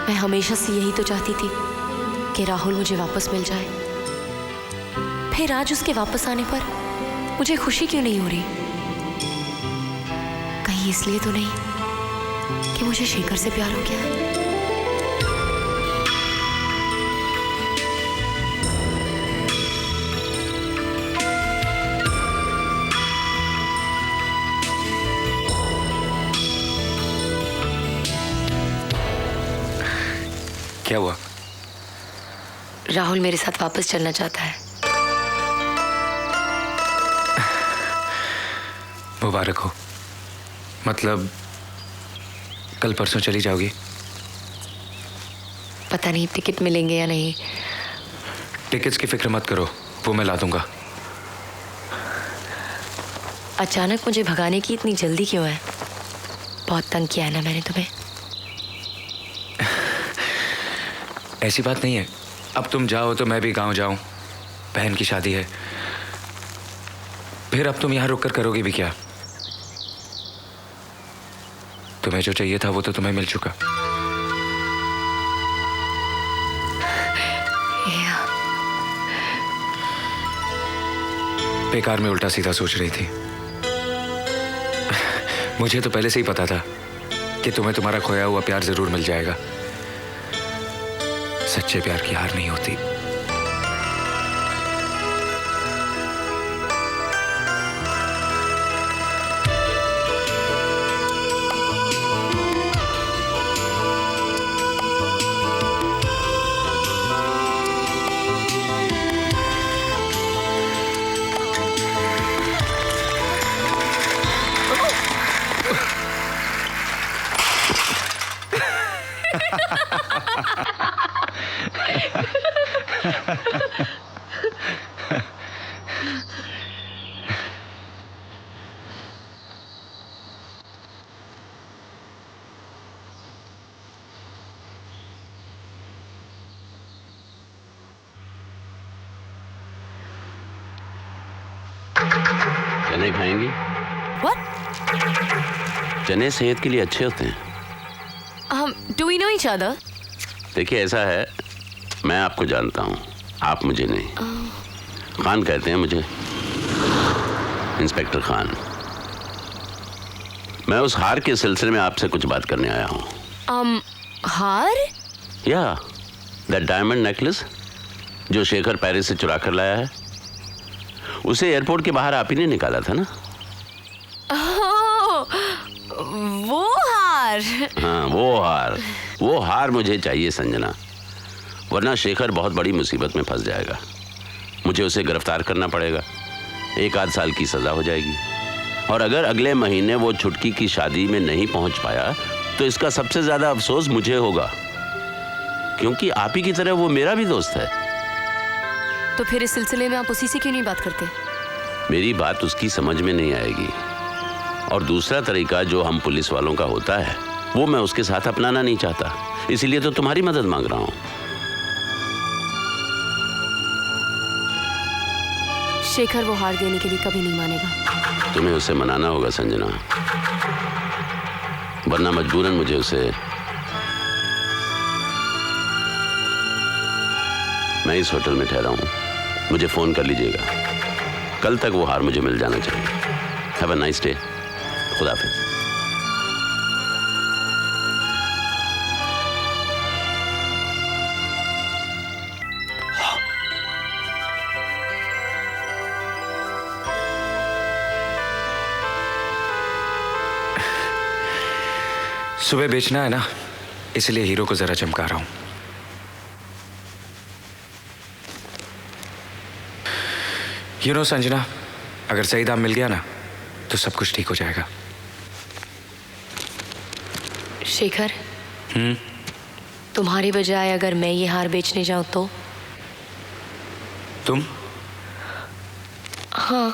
मैं हमेशा से यही तो चाहती थी कि राहुल मुझे वापस मिल जाए। फिर आज उसके वापस आने पर मुझे खुशी क्यों नहीं हो रही? कहीं इसलिए तो नहीं कि मुझे शेखर से प्यार हो गया है? क्या हुआ? राहुल मेरे साथ वापस चलना चाहता है। मुबारक हो। मतलब कल परसों चली जाओगी? पता नहीं टिकट मिलेंगे या नहीं। टिकट्स की फिक्र मत करो, वो मैं ला दूंगा। अचानक मुझे भगाने की इतनी जल्दी क्यों है? बहुत तंग किया है ना मैंने तुम्हें? ऐसी बात नहीं है। अब तुम जाओ तो मैं भी गांव जाऊं। बहन की शादी है। फिर अब तुम यहां रुक कर करोगी भी क्या? तुम्हें जो चाहिए था वो तो तुम्हें मिल चुका। बेकार में उल्टा सीधा सोच रही थी। मुझे तो पहले से ही पता था कि तुम्हें तुम्हारा खोया हुआ प्यार जरूर मिल जाएगा। सच्चे प्यार की हार नहीं होती। चने खाएंगी? चने सेहत के लिए अच्छे होते हैं। Do we know each other? देखिए ऐसा है, मैं आपको जानता हूँ, आप मुझे नहीं। खान कहते हैं मुझे, इंस्पेक्टर खान। मैं उस हार के सिलसिले में आपसे कुछ बात करने आया हूँ। हार? या दैट डायमंड नेकलेस जो शेखर पेरिस से चुरा कर लाया है, उसे एयरपोर्ट के बाहर आप ही ने निकाला था ना? वो हार। हाँ, वो हार मुझे चाहिए संजना, वरना शेखर बहुत बड़ी मुसीबत में फंस जाएगा। मुझे उसे गिरफ्तार करना पड़ेगा, 1 आध साल की सजा हो जाएगी। और अगर अगले महीने वो छुटकी की शादी में नहीं पहुंच पाया तो इसका सबसे ज्यादा अफसोस मुझे होगा, क्योंकि आप ही की तरह वो मेरा भी दोस्त है। तो फिर इस सिलसिले में आप उसी से क्यों नहीं बात करते? मेरी बात उसकी समझ में नहीं आएगी, और दूसरा तरीका जो हम पुलिस वालों का होता है वो मैं उसके साथ अपनाना नहीं चाहता, इसीलिए तो तुम्हारी मदद मांग रहा हूं। शेखर वो हार देने के लिए कभी नहीं मानेगा। तुम्हें उसे मनाना होगा संजना, वरना मजबूरन मुझे उसे। मैं इस होटल में ठहरा हूं, मुझे फोन कर लीजिएगा। कल तक वो हार मुझे मिल जाना चाहिए। Have a nice day. खुदा हाफिज। सुबह बेचना है ना, इसलिए हीरो को जरा चमका रहा हूं। संजना, अगर सही दाम मिल गया ना तो सब कुछ ठीक हो जाएगा। शेखर, तुम्हारे बजाय अगर मैं ये हार बेचने जाऊं तो? तुम? हाँ,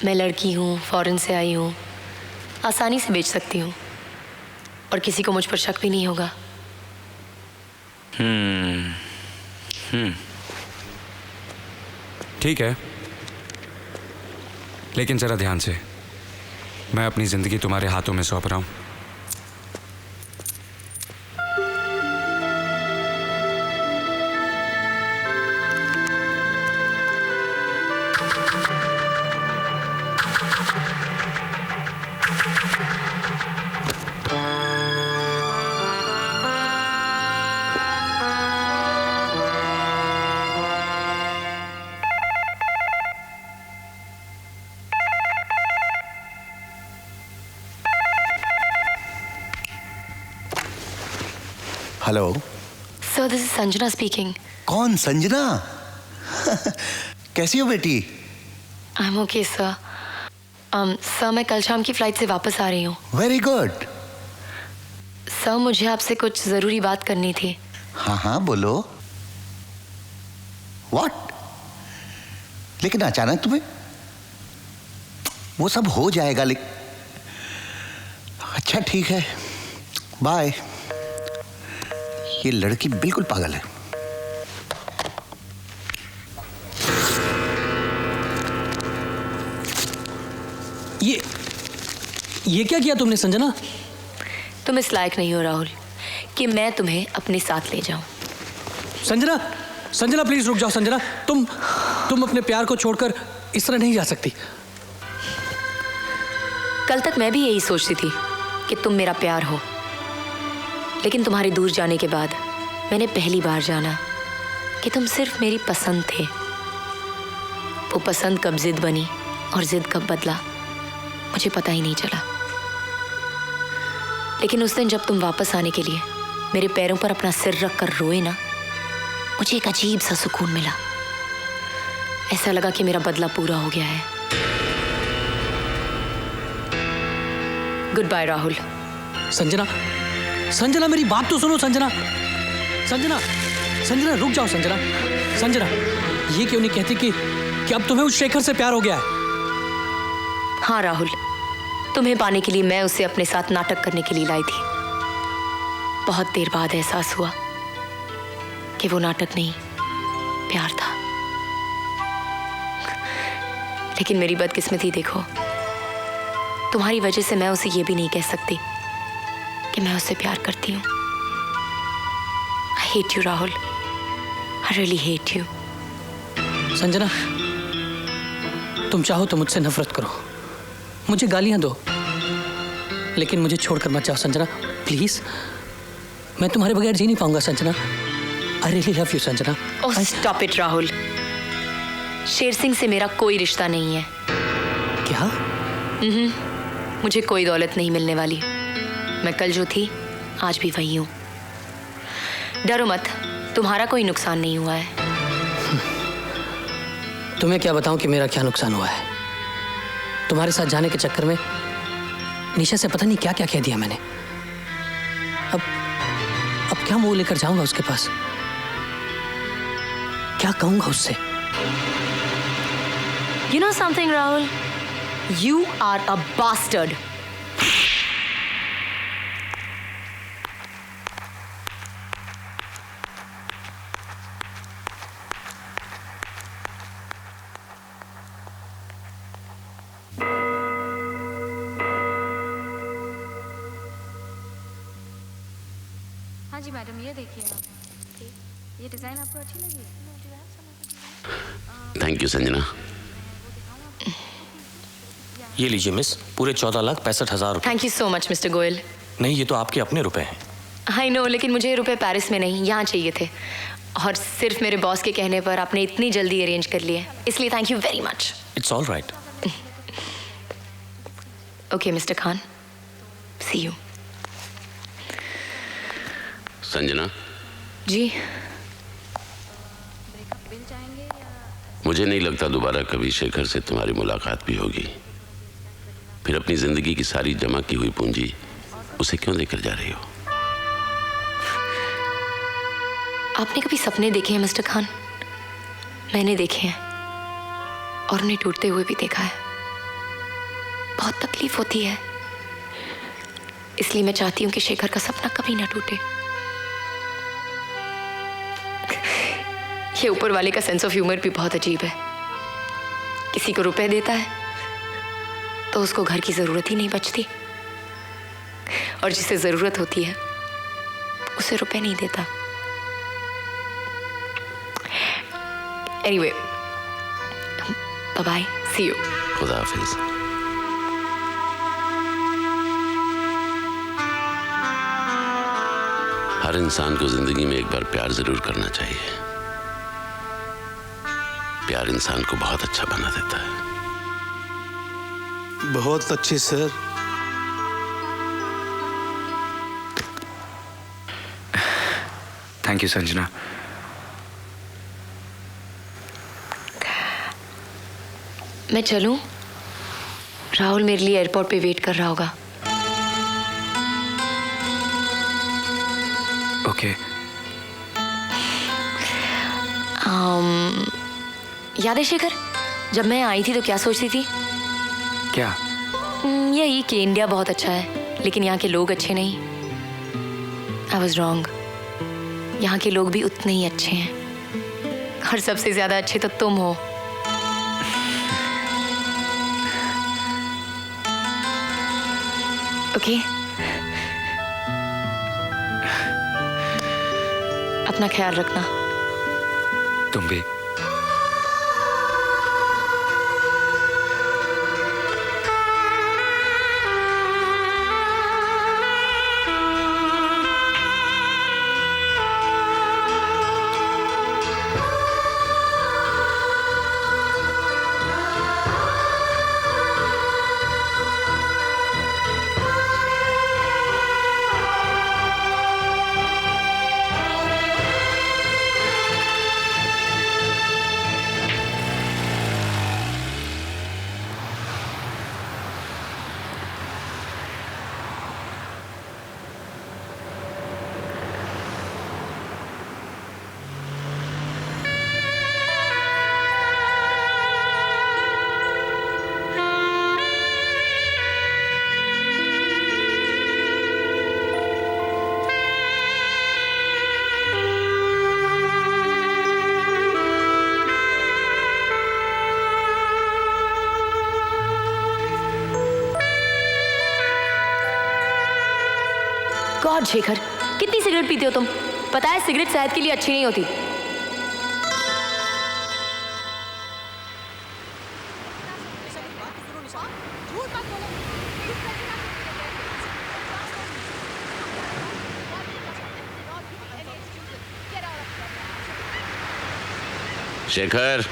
मैं लड़की हूँ, फॉरेन से आई हूँ, आसानी से बेच सकती हूँ और किसी को मुझ पर शक भी नहीं होगा। ठीक है, लेकिन जरा ध्यान से, मैं अपनी जिंदगी तुम्हारे हाथों में सौंप रहा हूं। Hello sir, this is Sanjana speaking. कौन संजना? कैसी हो बेटी? I am okay sir. Sir, मैं कल शाम की फ्लाइट से वापस आ रही हूँ। Very good. सर, मुझे आपसे कुछ ज़रूरी बात करनी थी। हाँ हाँ बोलो। व्हाट? लेकिन अचानक तुम्हें? वो सब हो जाएगा। अच्छा ठीक है, बाय। ये लड़की बिल्कुल पागल है। ये क्या किया तुमने संजना? तुम इस लायक नहीं हो राहुल कि मैं तुम्हें अपने साथ ले जाऊं। संजना, संजना प्लीज रुक जाओ। संजना, तुम अपने प्यार को छोड़कर इस तरह नहीं जा सकती। कल तक मैं भी यही सोचती थी कि तुम मेरा प्यार हो, लेकिन तुम्हारे दूर जाने के बाद मैंने पहली बार जाना कि तुम सिर्फ मेरी पसंद थे। वो पसंद कब जिद बनी और जिद कब बदला मुझे पता ही नहीं चला। लेकिन उस दिन जब तुम वापस आने के लिए मेरे पैरों पर अपना सिर रख कर रोए ना, मुझे एक अजीब सा सुकून मिला। ऐसा लगा कि मेरा बदला पूरा हो गया है। Good bye Rahul. संजना, संजना मेरी बात तो सुनो। संजना, संजना, संजना रुक जाओ। संजना, संजना ये क्यों नहीं कहती कि अब तुम्हें उस शेखर से प्यार हो गया है? हाँ राहुल, तुम्हें पाने के लिए मैं उसे अपने साथ नाटक करने के लिए लाई थी। बहुत देर बाद एहसास हुआ कि वो नाटक नहीं, प्यार था। लेकिन मेरी बदकिस्मती देखो, तुम्हारी वजह से मैं उसे ये भी नहीं कह सकती कि मैं उससे प्यार करती हूँ। I hate you Rahul, I really hate you। Sanjana, तुम चाहो तो मुझसे नफरत करो, मुझे गालियां दो, लेकिन मुझे छोड़कर मत जाओ संजना, प्लीज। मैं तुम्हारे बगैर जी नहीं पाऊंगा Sanjana. I really love you Sanjana. Oh, stop it Rahul. Sher Singh से मेरा कोई रिश्ता नहीं है। क्या? मुझे कोई दौलत नहीं मिलने वाली। मैं कल जो थी आज भी वही हूँ। डरो मत, तुम्हारा कोई नुकसान नहीं हुआ है। तुम्हें क्या बताऊं कि मेरा क्या नुकसान हुआ है। तुम्हारे साथ जाने के चक्कर में निशा से पता नहीं क्या क्या कह दिया मैंने। अब क्या मुंह लेकर जाऊंगा उसके पास? क्या कहूंगा उससे? You know something, Rahul? You are a bastard. हाँ जी मैडम, ये देखिए आप, ये डिजाइन आपको अच्छी लगी? Thank you Sanjana. ये लीजिए मिस, पूरे 14,65,000 रुपए। Thank you so much mister Goyal. नहीं, ये तो आपके अपने रुपए हैं। आई नो, लेकिन मुझे ये रुपए पेरिस में नहीं, यहाँ चाहिए थे, और सिर्फ मेरे बॉस के कहने पर आपने इतनी जल्दी अरेंज कर लिए, इसलिए thank you very much. It's all right. Okay mister Khan, see you. Sanjana ji? मुझे नहीं लगता दोबारा कभी शेखर से तुम्हारी मुलाकात भी होगी। फिर अपनी जिंदगी की सारी जमा की हुई पूंजी उसे क्यों लेकर जा रही हो? आपने कभी सपने देखे हैं मिस्टर खान? मैंने देखे हैं और उन्हें टूटते हुए भी देखा है। बहुत तकलीफ होती है, इसलिए मैं चाहती हूं कि शेखर का सपना कभी ना टूटे। ये ऊपर वाले का सेंस ऑफ ह्यूमर भी बहुत अजीब है। किसी को रुपए देता है तो उसको घर की जरूरत ही नहीं बचती, और जिसे जरूरत होती है उसे रुपए नहीं देता। Anyway, bye bye, see you. खुदा हाफिज। हर इंसान को जिंदगी में एक बार प्यार जरूर करना चाहिए। प्यार इंसान को बहुत अच्छा बना देता है। बहुत अच्छे सर। Thank you Sanjana. मैं चलूं? राहुल मेरे लिए एयरपोर्ट पे वेट कर रहा होगा। ओके। याद है शेखर, जब मैं आई थी तो क्या सोचती थी? क्या? यही कि इंडिया बहुत अच्छा है लेकिन यहाँ के लोग अच्छे नहीं। I was wrong. यहाँ के लोग भी उतने ही अच्छे हैं, और सबसे ज्यादा अच्छे तो तुम हो। ओके, अपना ख्याल रखना। तुम भी। गॉड शेखर, कितनी सिगरेट पीते हो तुम? पता है सिगरेट सेहत के लिए अच्छी नहीं होती। शेखर,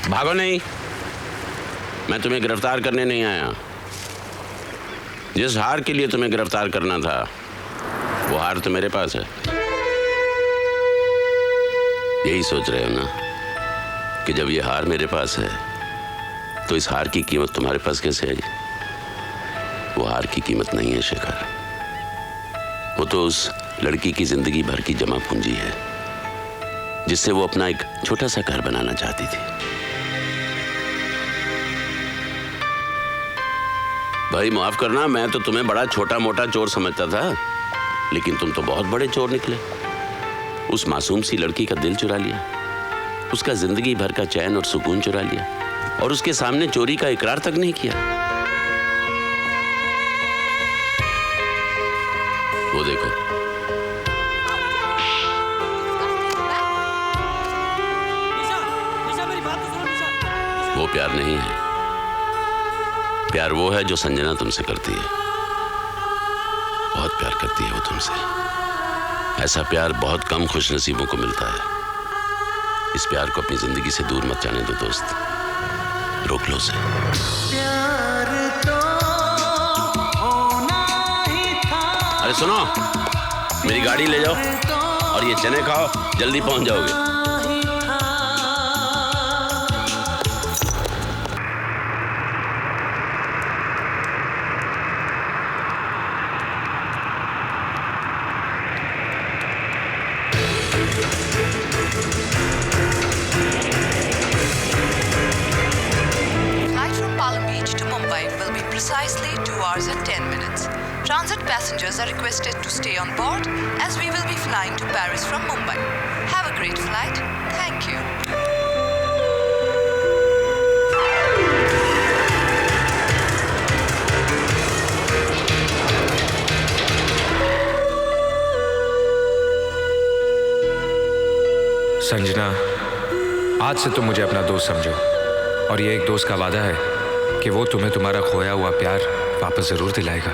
भागो नहीं। मैं तुम्हें गिरफ्तार करने नहीं आया। जिस हार के लिए तुम्हें गिरफ्तार करना था वो हार तो मेरे पास है। यही सोच रहे हो ना कि जब ये हार मेरे पास है तो इस हार की कीमत तुम्हारे पास कैसे आई? वो हार की कीमत नहीं है शेखर, वो तो उस लड़की की जिंदगी भर की जमा पूंजी है जिससे वो अपना एक छोटा सा घर बनाना चाहती थी। भाई माफ करना, मैं तो तुम्हें बड़ा छोटा मोटा चोर समझता था, लेकिन तुम तो बहुत बड़े चोर निकले। उस मासूम सी लड़की का दिल चुरा लिया, उसका जिंदगी भर का चैन और सुकून चुरा लिया, और उसके सामने चोरी का इकरार तक नहीं किया। वो देखो, वो प्यार नहीं है। प्यार वो है जो संजना तुमसे करती है। बहुत प्यार करती है वो तुमसे। ऐसा प्यार बहुत कम खुशनसीबों को मिलता है। इस प्यार को अपनी जिंदगी से दूर मत जाने दो दोस्त, रोक लो उसे। अरे सुनो, मेरी गाड़ी ले जाओ और ये चने खाओ, जल्दी पहुंच जाओगे। precisely 2 hours and 10 minutes. Transit passengers are requested to stay on board as we will be flying to Paris from Mumbai. Have a great flight. Thank you. Sanjana, आज से तुम मुझे अपना दोस्त समझो और ये एक दोस्त का वादा है कि वो तुम्हें तुम्हारा खोया हुआ प्यार वापस जरूर दिलाएगा।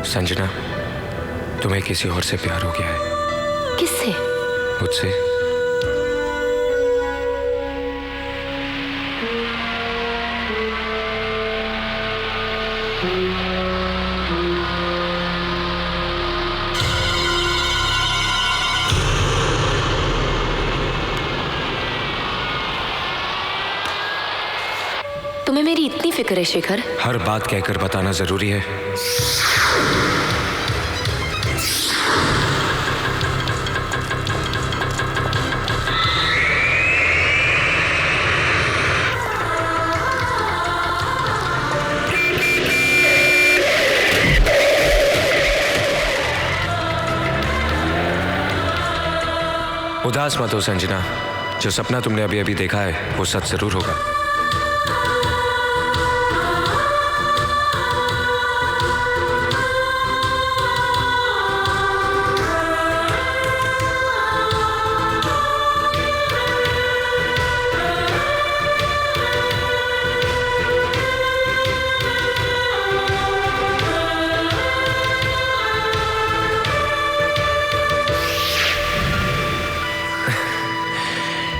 संजना, तुम्हें किसी और से प्यार हो गया है। किससे? मुझसे। तुम्हें मेरी इतनी फिक्र है शेखर? हर बात कहकर बताना जरूरी है। उदास मत हो संजना, जो सपना तुमने अभी अभी देखा है वो सच जरूर होगा।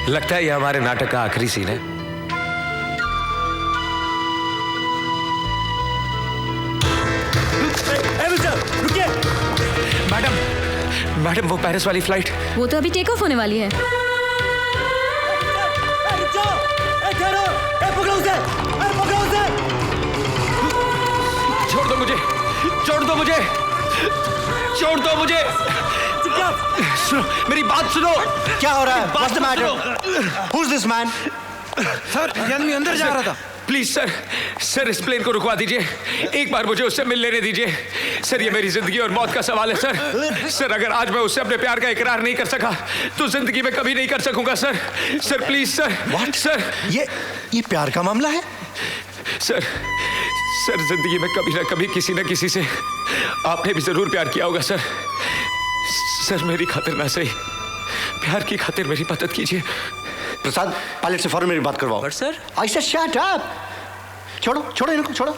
लगता है ये हमारे नाटक का आखिरी सीन है। रुकिए। मैडम वो पेरिस वाली फ्लाइट। वो तो अभी टेक ऑफ होने वाली है। छोड़ दो मुझे, छोड़ दो मुझे, छोड़ दो मुझे। सुनो मेरी बात सुनो। क्या हो रहा है? What's the matter? Who's this man? Sir ये आदमी अंदर जा रहा था। प्लीज सर, सर इस प्लेन को रुकवा दीजिए, एक बार मुझे उससे मिल लेने दीजिए। सर ये मेरी जिंदगी और मौत का सवाल है सर। सर अगर आज मैं उससे अपने प्यार का इकरार नहीं कर सका तो जिंदगी में कभी नहीं कर सकूंगा sir. Sir please sir. What? Sir ये प्यार का मामला है? सर सर जिंदगी में कभी ना कभी किसी न किसी से आपने भी जरूर प्यार किया होगा सर। सर मेरी खातिर ना सही, प्यार की खातिर मेरी मदद कीजिए। प्रसाद, पायलट से फौरन मेरी बात करवाओ। But sir I said shut up. छोड़ो छोड़ो इनको, छोड़ो।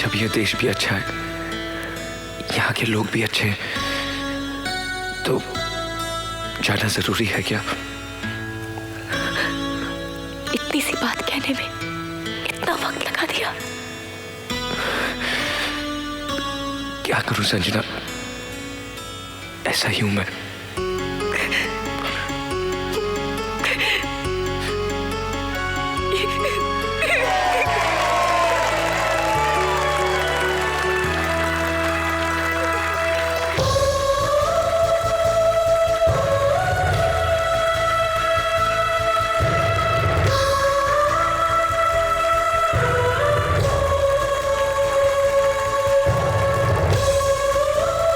जब ये देश भी अच्छा है, यहाँ के लोग भी अच्छे हैं, तो जाना जरूरी है क्या? इतनी सी बात कहने में इतना वक्त लगा दिया। क्या करूं संजना, ऐसा ही हूं मैं।